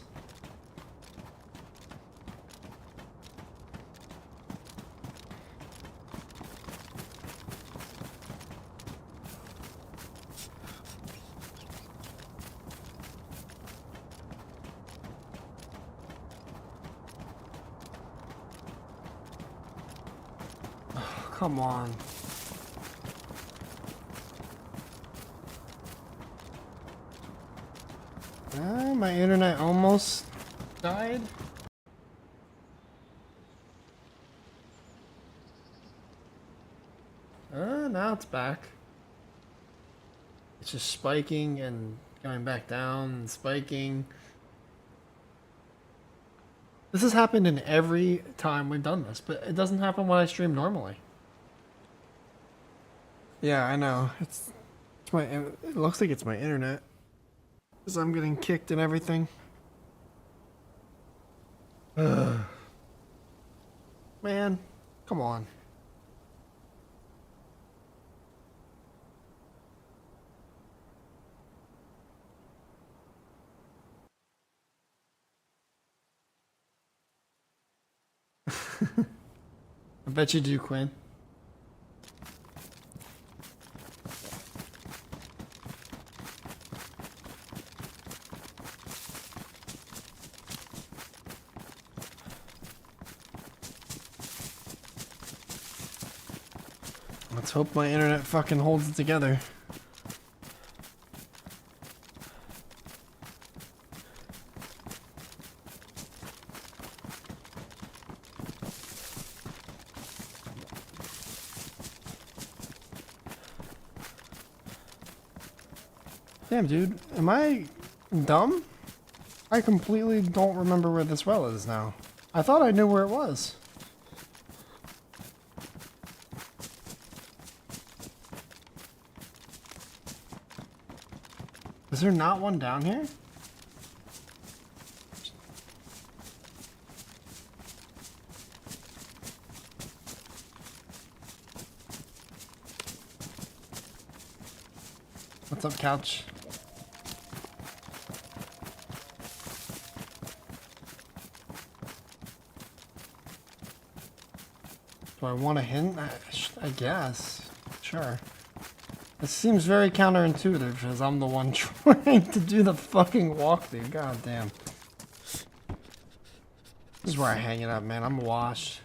Oh, come on. My internet almost died. Now it's back. It's just spiking and going back down and spiking. This has happened in every time we've done this, but it doesn't happen when I stream normally. Yeah, I know. It's my. It looks like it's my internet. Because I'm getting kicked and everything. Ugh. Man, come on. I bet you do, Quinn. Let's hope my internet fucking holds it together. Damn, dude. Am I dumb? I completely don't remember where this well is now. I thought I knew where it was. Is there not one down here? What's up, couch? Do I want a hint? I guess. Sure. This seems very counterintuitive because I'm the one trying to do the fucking walkthrough. God damn. This is where I hang it up, man. I'm washed.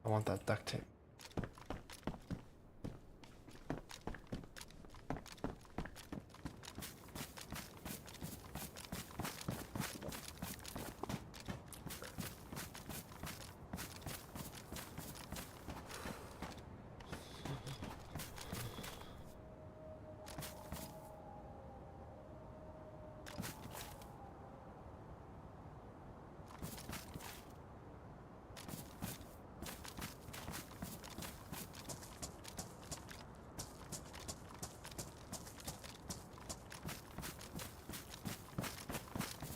I want that duct tape.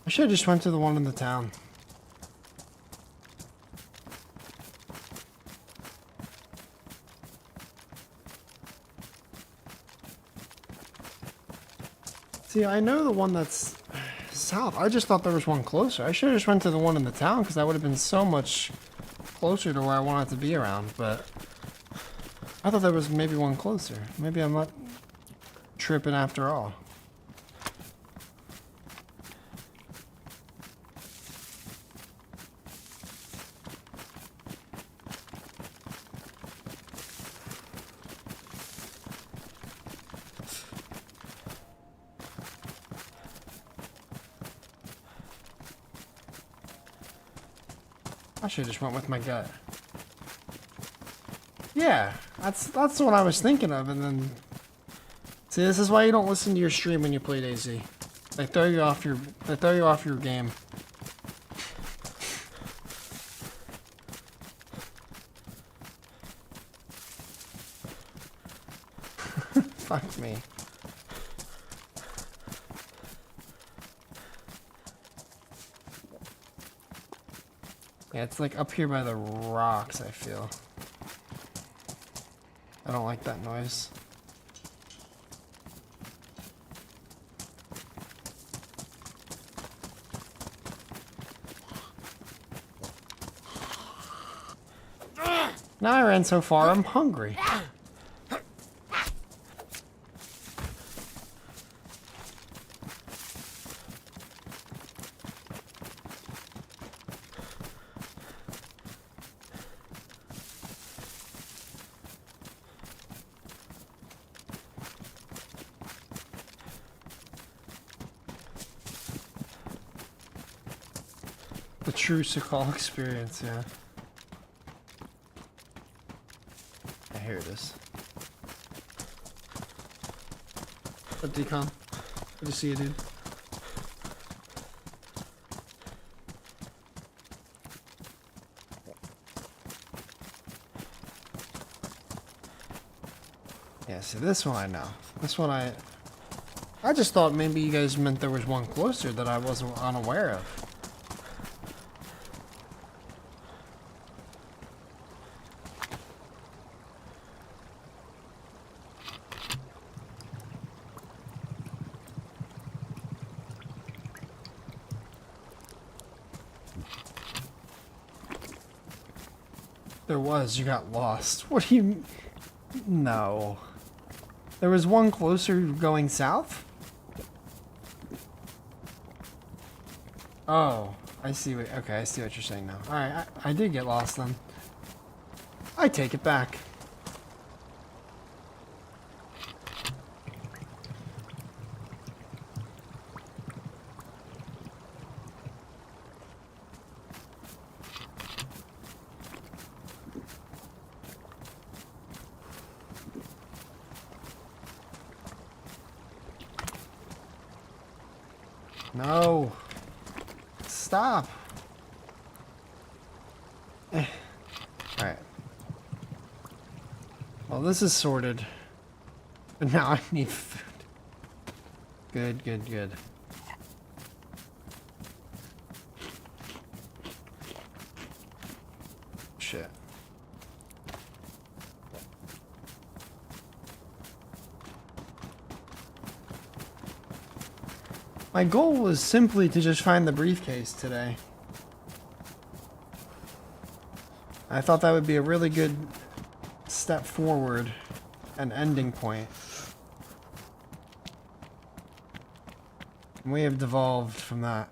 I should have just went to the one in the town. See, I know the one that's south. I just thought there was one closer. I should have just went to the one in the town because that would have been so much closer to where I wanted to be around. But I thought there was maybe one closer. Maybe I'm not tripping after all. I should have just went with my gut. Yeah, that's what I was thinking of, and then see, this is why you don't listen to your stream when you play DayZ. They throw you off your game. Fuck me. Yeah, it's like up here by the rocks, I feel. I don't like that noise. Now I ran so far, I'm hungry. The true Sakhal experience, yeah. Here it is. What's up, Decon? Good to see you, dude. Yeah, see, this one I know. This one I just thought maybe you guys meant there was one closer that I wasn't unaware of. There was, you got lost. What do you... No. There was one closer going south? Oh, I see what... Okay, I see what you're saying now. Alright, I did get lost then. I take it back. No. Stop. Alright. Well, this is sorted. But now I need food. Good, good, good. Shit. My goal was simply to just find the briefcase today. I thought that would be a really good step forward, an ending point. And we have devolved from that.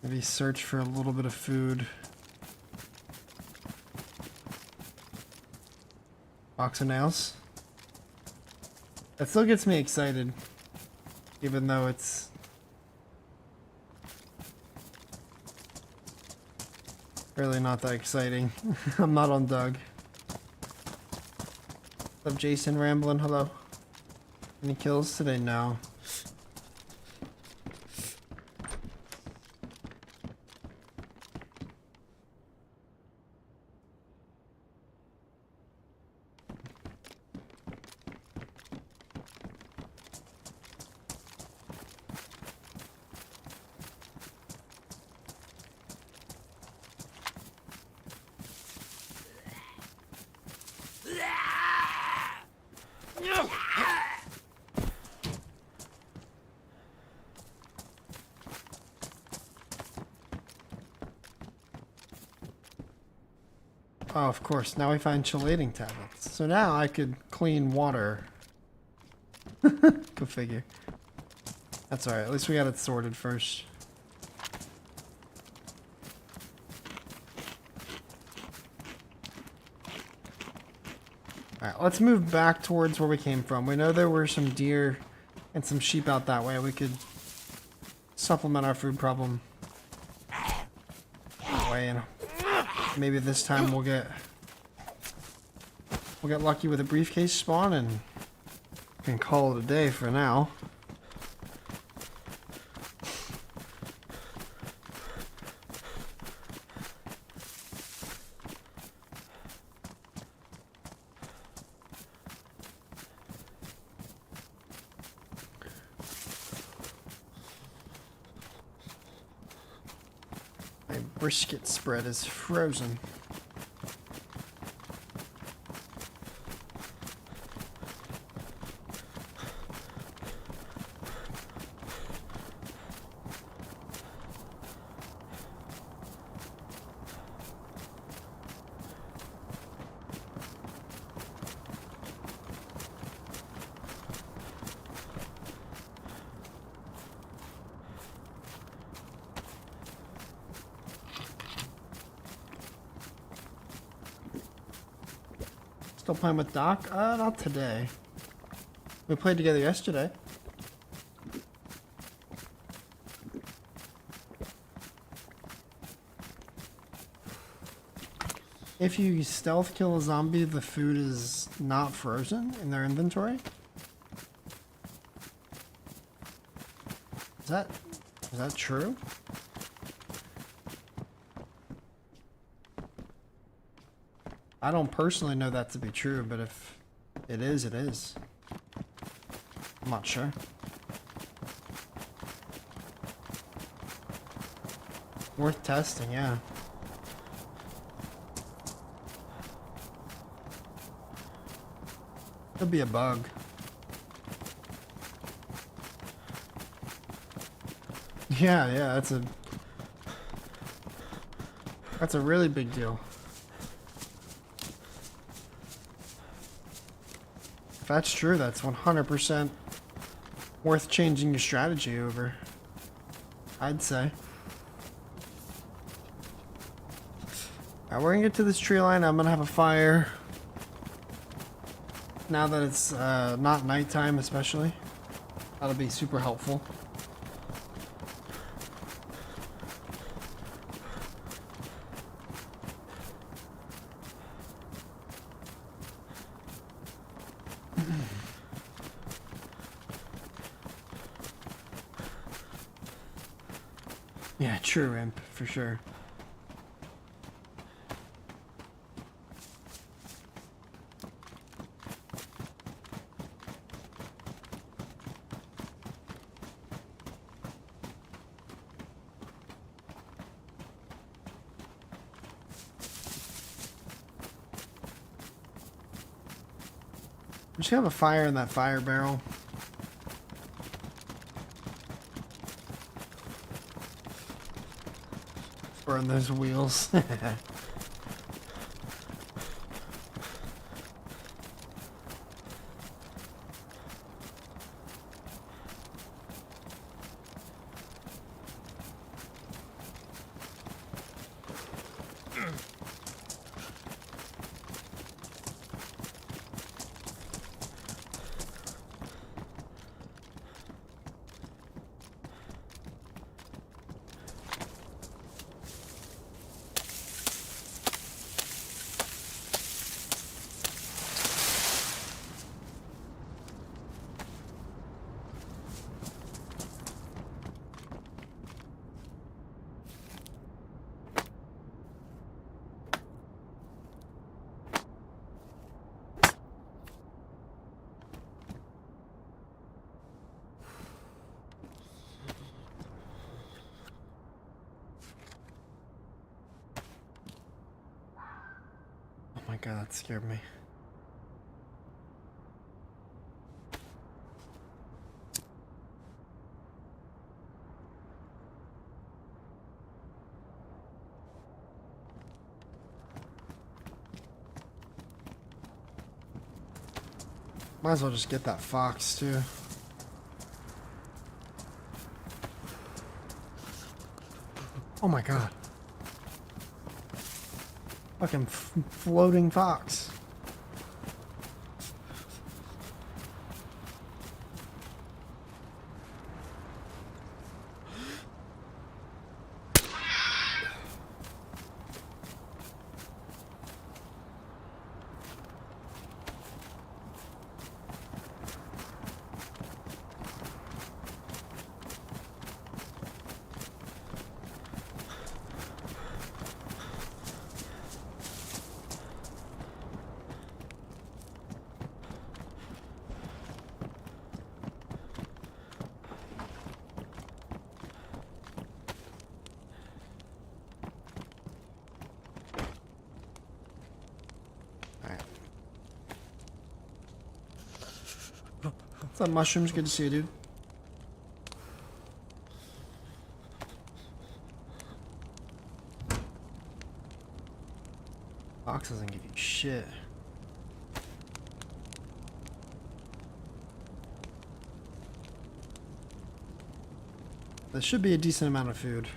Maybe search for a little bit of food. Box of nails. That still gets me excited, even though it's really not that exciting. I'm not on Doug. What's up, Jason Ramblin'? Hello. Any kills today? No. Oh, of course. Now we find chelating tablets. So now I could clean water. Go figure. That's alright. At least we got it sorted first. Alright, let's move back towards where we came from. We know there were some deer and some sheep out that way. We could supplement our food problem that way, and maybe this time we'll get lucky with a briefcase spawn and can call it a day for now. My brisket spread is frozen. Still playing with Doc? Not today. We played together yesterday. If you stealth kill a zombie, the food is not frozen in their inventory? Is that true? I don't personally know that to be true, but if it is, it is. I'm not sure. Worth testing, yeah. Could be a bug. Yeah, that's a really big deal. If that's true, that's 100% worth changing your strategy over, I'd say. Alright, we're gonna get to this tree line. I'm gonna have a fire. Now that it's not nighttime, especially. That'll be super helpful. Yeah, true, Imp, for sure. I'm just gonna have a fire in that fire barrel. Burn those wheels. Oh my god, that scared me. Might as well just get that fox too. Oh my god. Fucking floating fox. What's up, mushrooms? Good to see you, dude. Fox doesn't give you shit. There should be a decent amount of food.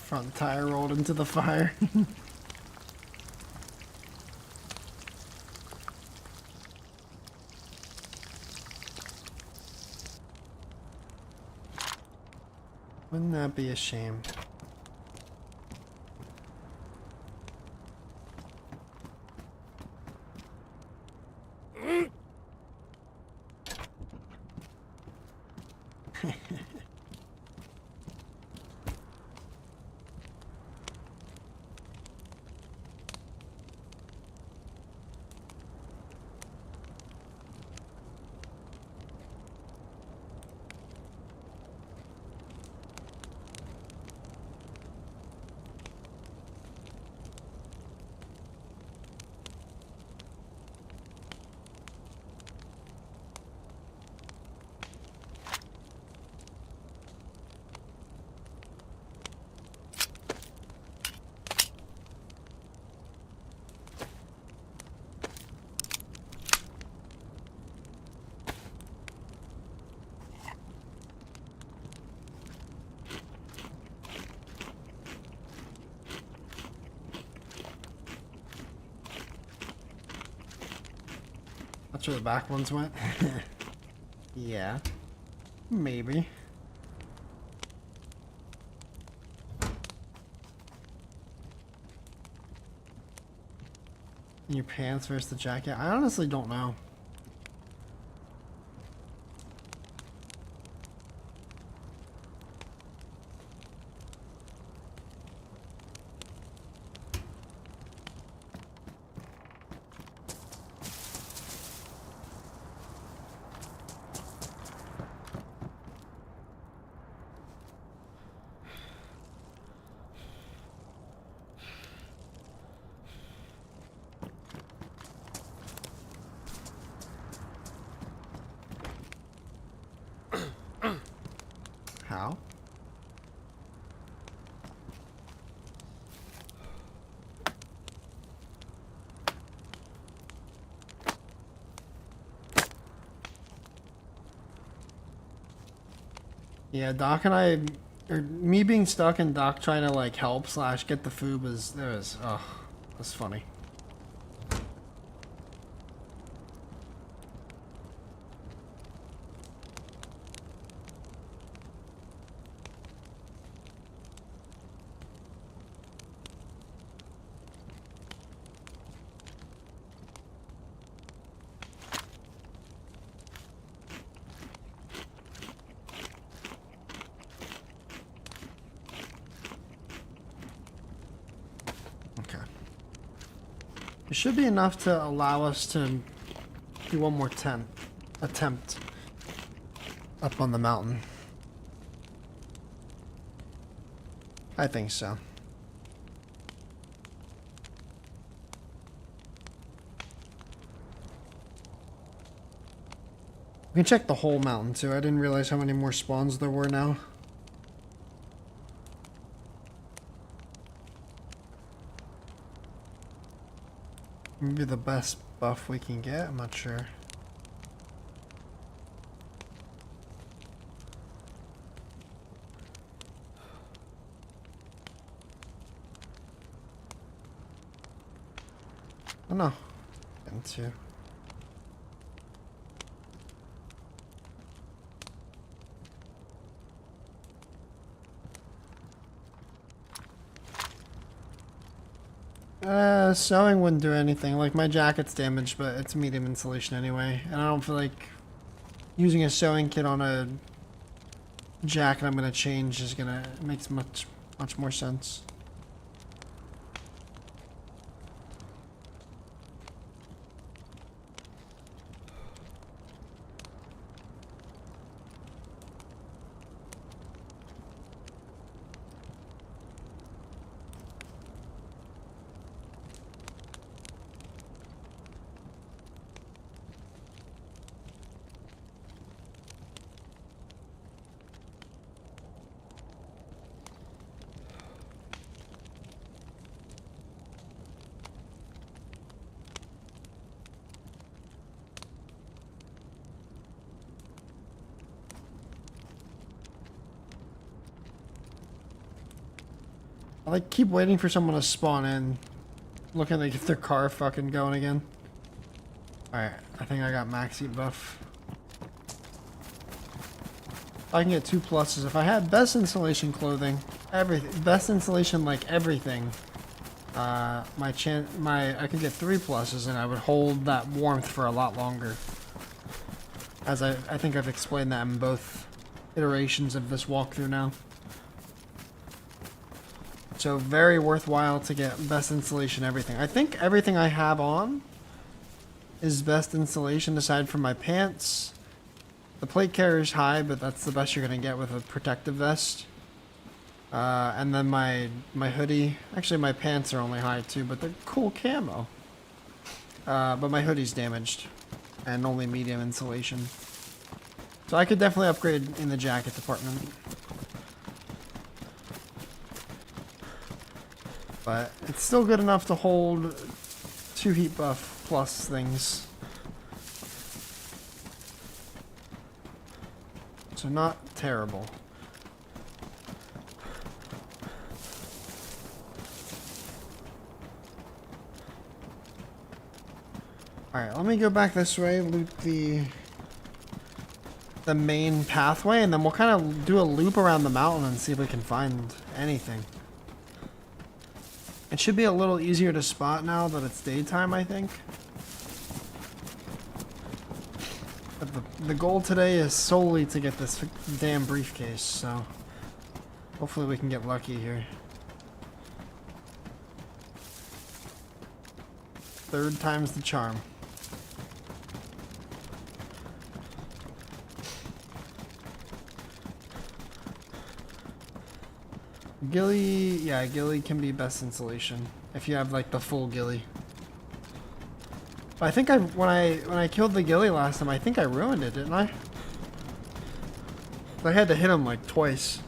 Front tire rolled into the fire. Wouldn't that be a shame? That's where the back ones went? Yeah. Maybe. Your pants versus the jacket? I honestly don't know. How? Yeah, Doc and I, or me being stuck and Doc trying to like help slash get the food was, that's funny. Okay. It should be enough to allow us to do one more attempt up on the mountain. I think so. We can check the whole mountain too. I didn't realize how many more spawns there were now. Maybe the best buff we can get, I'm not sure. Oh no. Into. Sewing wouldn't do anything. Like, my jacket's damaged, but it's medium insulation anyway. And I don't feel like using a sewing kit on a jacket I'm gonna change is gonna makes much more sense. I like keep waiting for someone to spawn in, looking to get their car fucking going again. Alright, I think I got max heat buff. I can get 2 pluses. If I had best insulation clothing, everything, best insulation like everything, I could get 3 pluses and I would hold that warmth for a lot longer. As I think I've explained that in both iterations of this walkthrough now. So very worthwhile to get best insulation everything. I think everything I have on is best insulation aside from my pants. The plate carrier is high, but that's the best you're going to get with a protective vest. And then my hoodie. Actually, my pants are only high too, but they're cool camo. But my hoodie's damaged and only medium insulation. So I could definitely upgrade in the jacket department. But it's still good enough to hold 2 heat buff plus things. So not terrible. Alright, let me go back this way, loop the main pathway, and then we'll kind of do a loop around the mountain and see if we can find anything. It should be a little easier to spot now that it's daytime, I think. But the goal today is solely to get this damn briefcase, so hopefully we can get lucky here. 3rd time's the charm. Ghillie, yeah, ghillie can be best insulation if you have like the full ghillie. But I think when I killed the ghillie last time, I think I ruined it, didn't I? I had to hit him like twice.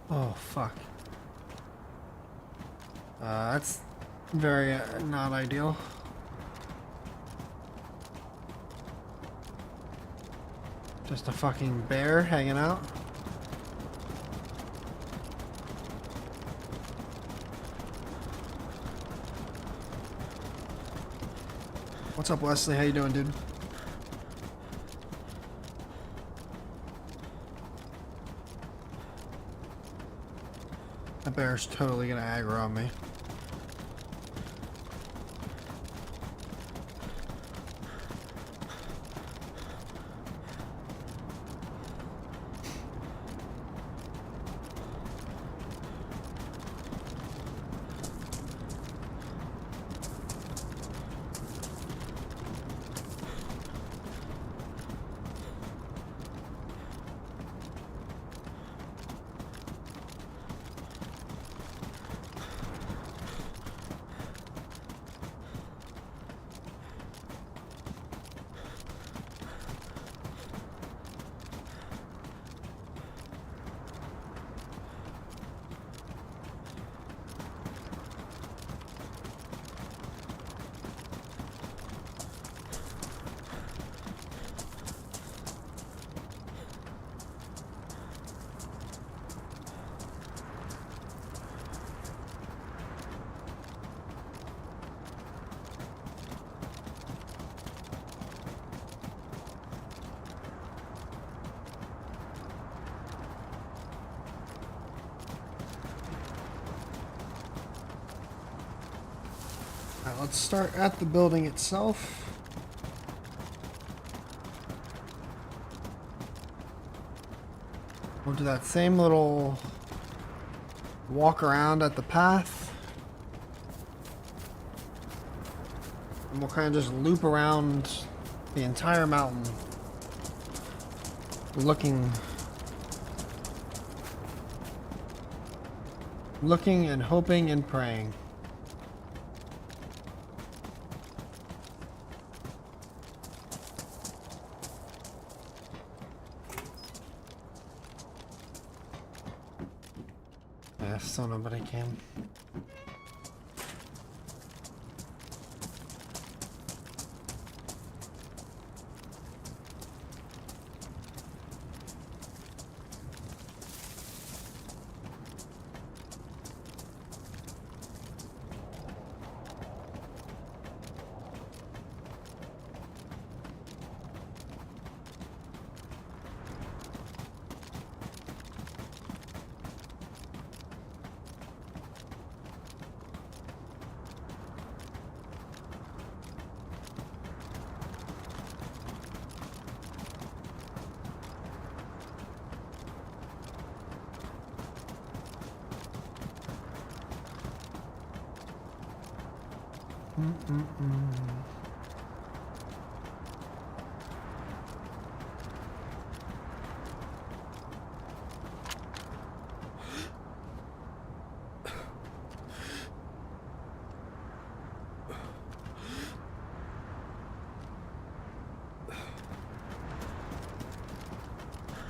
Oh, fuck. That's very not ideal. Just a fucking bear hanging out. What's up, Wesley? How you doing, dude? That bear's totally gonna aggro on me. Alright, let's start at the building itself. We'll do that same little walk around at the path. And we'll kind of just loop around the entire mountain. Looking and hoping and praying. Yeah, still nobody came.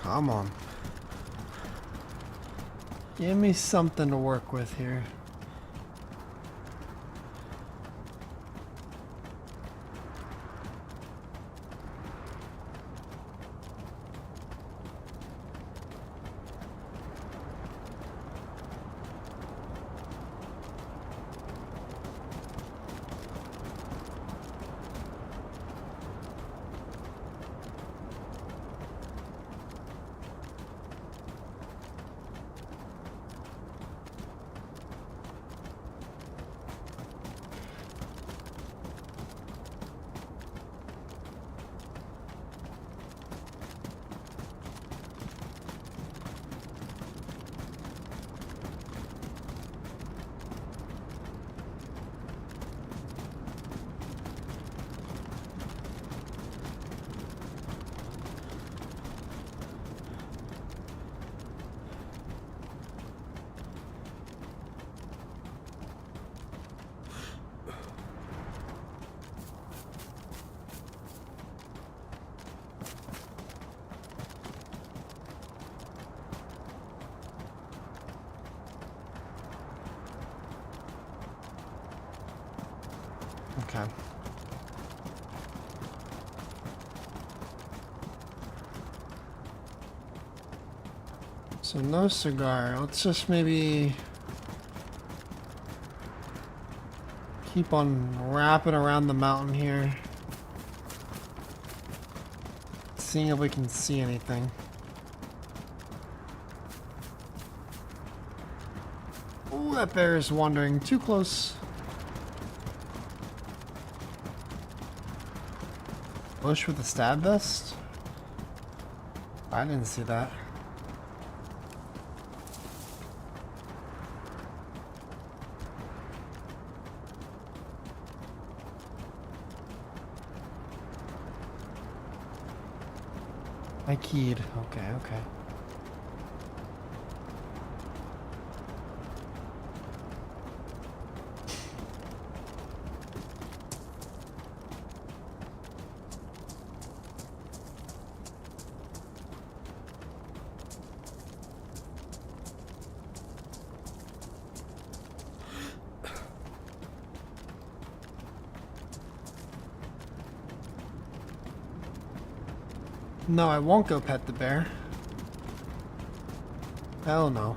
Come on. Give me something to work with here. Okay. So no cigar. Let's just maybe keep on wrapping around the mountain here. Seeing if we can see anything. Oh, that bear is wandering too close. Bush with a stab vest? I didn't see that. I keyed. Okay, okay. No, I won't go pet the bear. Hell no.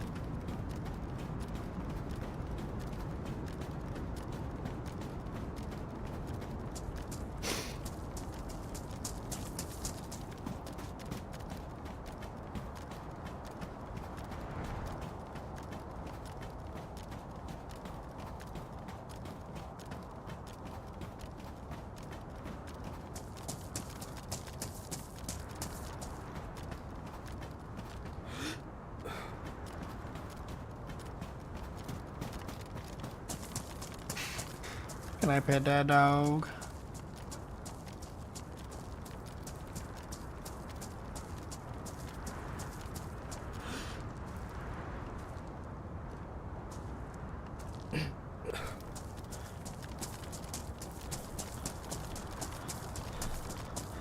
Can I pet that dog?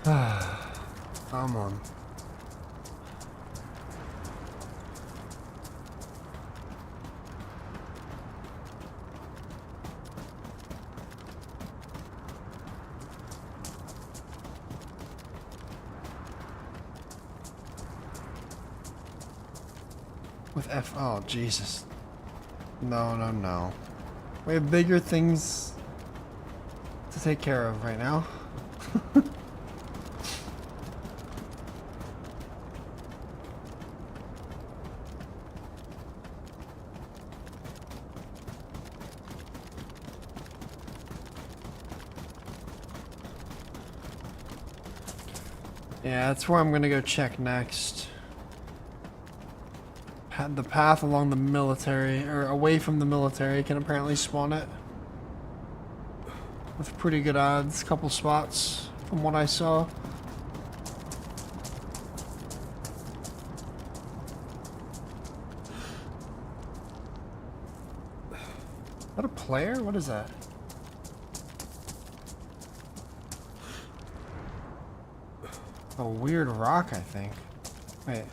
Come on. With F. Oh, Jesus. No, no, no. We have bigger things to take care of right now. Yeah, that's where I'm gonna go check next. The path along the military, or away from the military, can apparently spawn it. With pretty good odds, couple spots from what I saw. Is that a player? What is that? A weird rock, I think. Wait.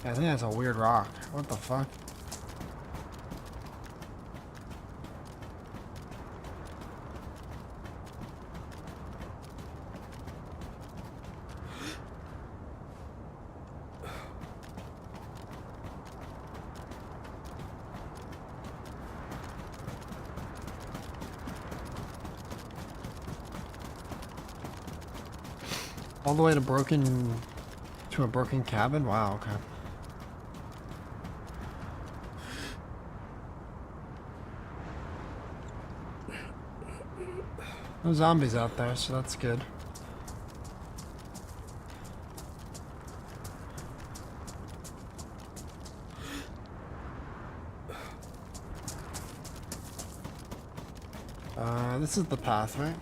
I think that's a weird rock. What the fuck? All the way to a broken cabin? Wow, okay. No zombies out there, so that's good. This is the path, right?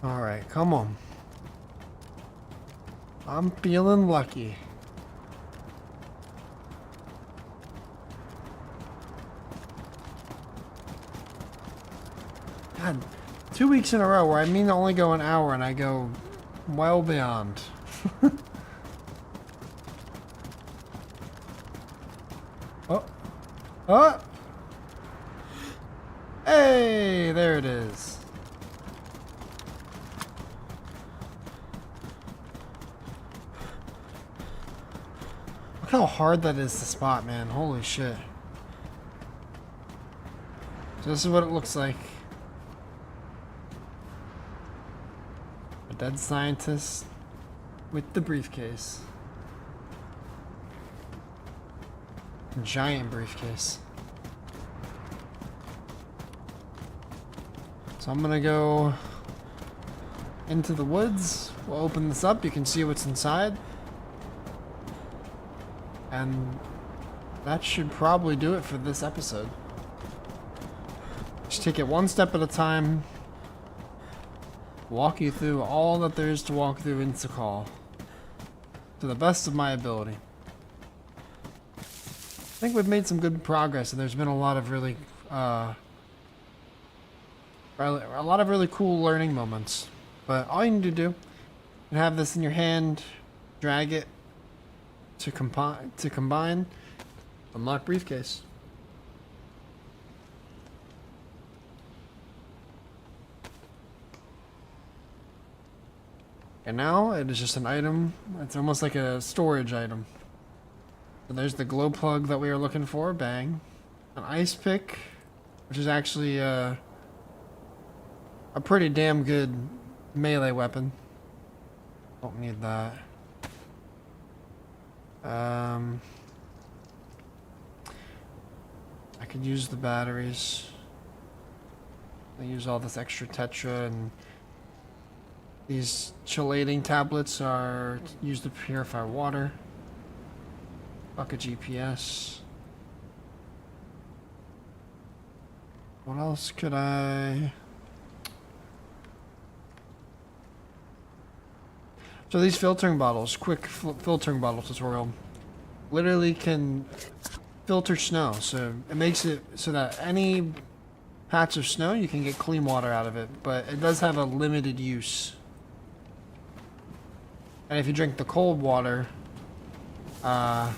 Alright, come on. I'm feeling lucky. God, 2 weeks in a row where I mean to only go an hour and I go well beyond. Oh. Oh! Hey, there it is. Look how hard that is to spot, man. Holy shit. So this is what it looks like. A dead scientist with the briefcase. A giant briefcase. So I'm gonna go into the woods. We'll open this up. You can see what's inside. And that should probably do it for this episode. Just take it one step at a time. Walk you through all that there is to walk through in Sakhal. To the best of my ability. I think we've made some good progress, and there's been a lot of really cool learning moments. But all you need to do is have this in your hand, drag it to combine, unlock briefcase. And now it is just an item. It's almost like a storage item. So there's the glow plug that we were looking for. Bang. An ice pick, which is actually a pretty damn good melee weapon. Don't need that. I could use the batteries. I use all this extra tetra, and these chelating tablets are used to purify water. Fuck a GPS. What else could I... So these filtering bottles, quick filtering bottle tutorial, literally can filter snow. So it makes it so that any patch of snow, you can get clean water out of it. But it does have a limited use. And if you drink the cold water, that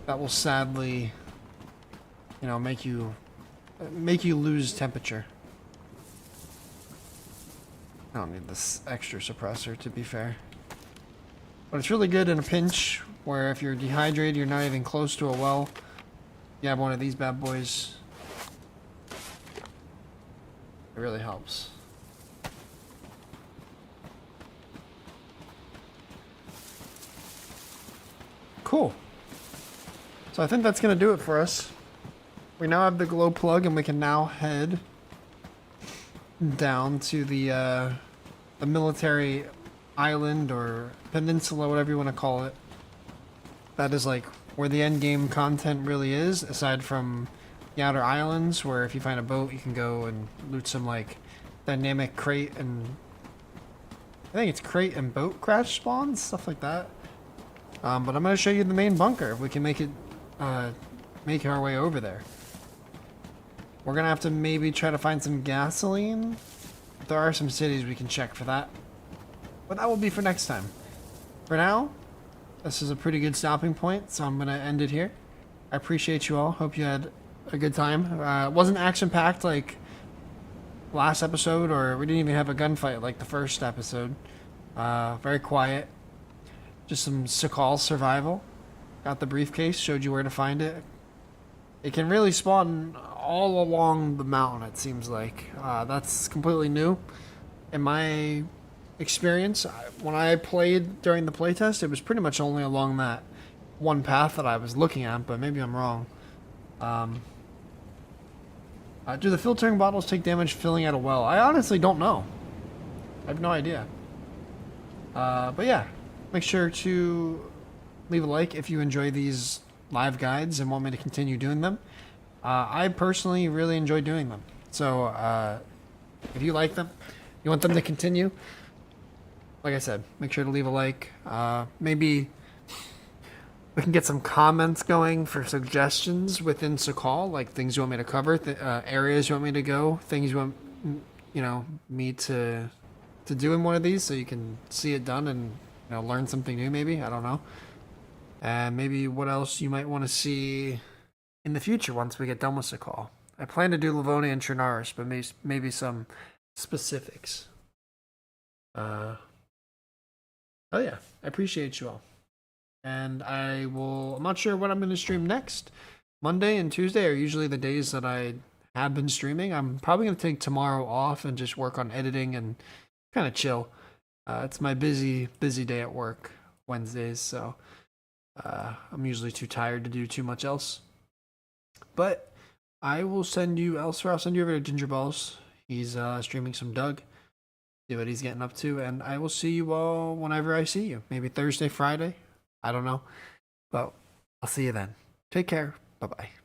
will sadly, you know, make you lose temperature. I don't need this extra suppressor, to be fair. But it's really good in a pinch, where if you're dehydrated, you're not even close to a well. You have one of these bad boys. It really helps. Cool. So I think that's going to do it for us. We now have the glow plug, and we can now head down to the military island or peninsula, whatever you want to call it. That is like where the end game content really is, aside from the outer islands, where if you find a boat, you can go and loot some like dynamic crate and I think it's crate and boat crash spawns, stuff like that. But I'm going to show you the main bunker. If we can make our way over there. We're going to have to maybe try to find some gasoline. There are some cities we can check for that. But that will be for next time. For now, this is a pretty good stopping point, so I'm going to end it here. I appreciate you all. Hope you had a good time. It wasn't action-packed like last episode, or we didn't even have a gunfight like the first episode. Very quiet. Just some Sakhal survival. Got the briefcase, showed you where to find it. It can really spawn all along the mountain, it seems like. That's completely new. In my experience, when I played during the playtest, it was pretty much only along that one path that I was looking at, but maybe I'm wrong. Do the filtering bottles take damage filling out a well? I honestly don't know. I have no idea. But yeah, make sure to leave a like if you enjoy these live guides and want me to continue doing them. I personally really enjoy doing them. So if you like them, you want them to continue, like I said, make sure to leave a like. Maybe we can get some comments going for suggestions within Sakal, like things you want me to cover, areas you want me to go, things you want, me to do in one of these, so you can see it done and learn something new. Maybe, I don't know, and maybe what else you might want to see in the future once we get done with Sakal. I plan to do Livonia and Trinaris, but maybe some specifics. Oh yeah, I appreciate you all. And I'm not sure what I'm going to stream next. Monday and Tuesday are usually the days that I have been streaming. I'm probably going to take tomorrow off and just work on editing and kind of chill. It's my busy day at work Wednesdays, so I'm usually too tired to do too much else. But I will send you elsewhere. I'll send you over to Ginger Balls. He's streaming some Doug. See what he's getting up to, and I will see you all whenever I see you. Maybe Thursday, Friday. I don't know. But I'll see you then. Take care. Bye-bye.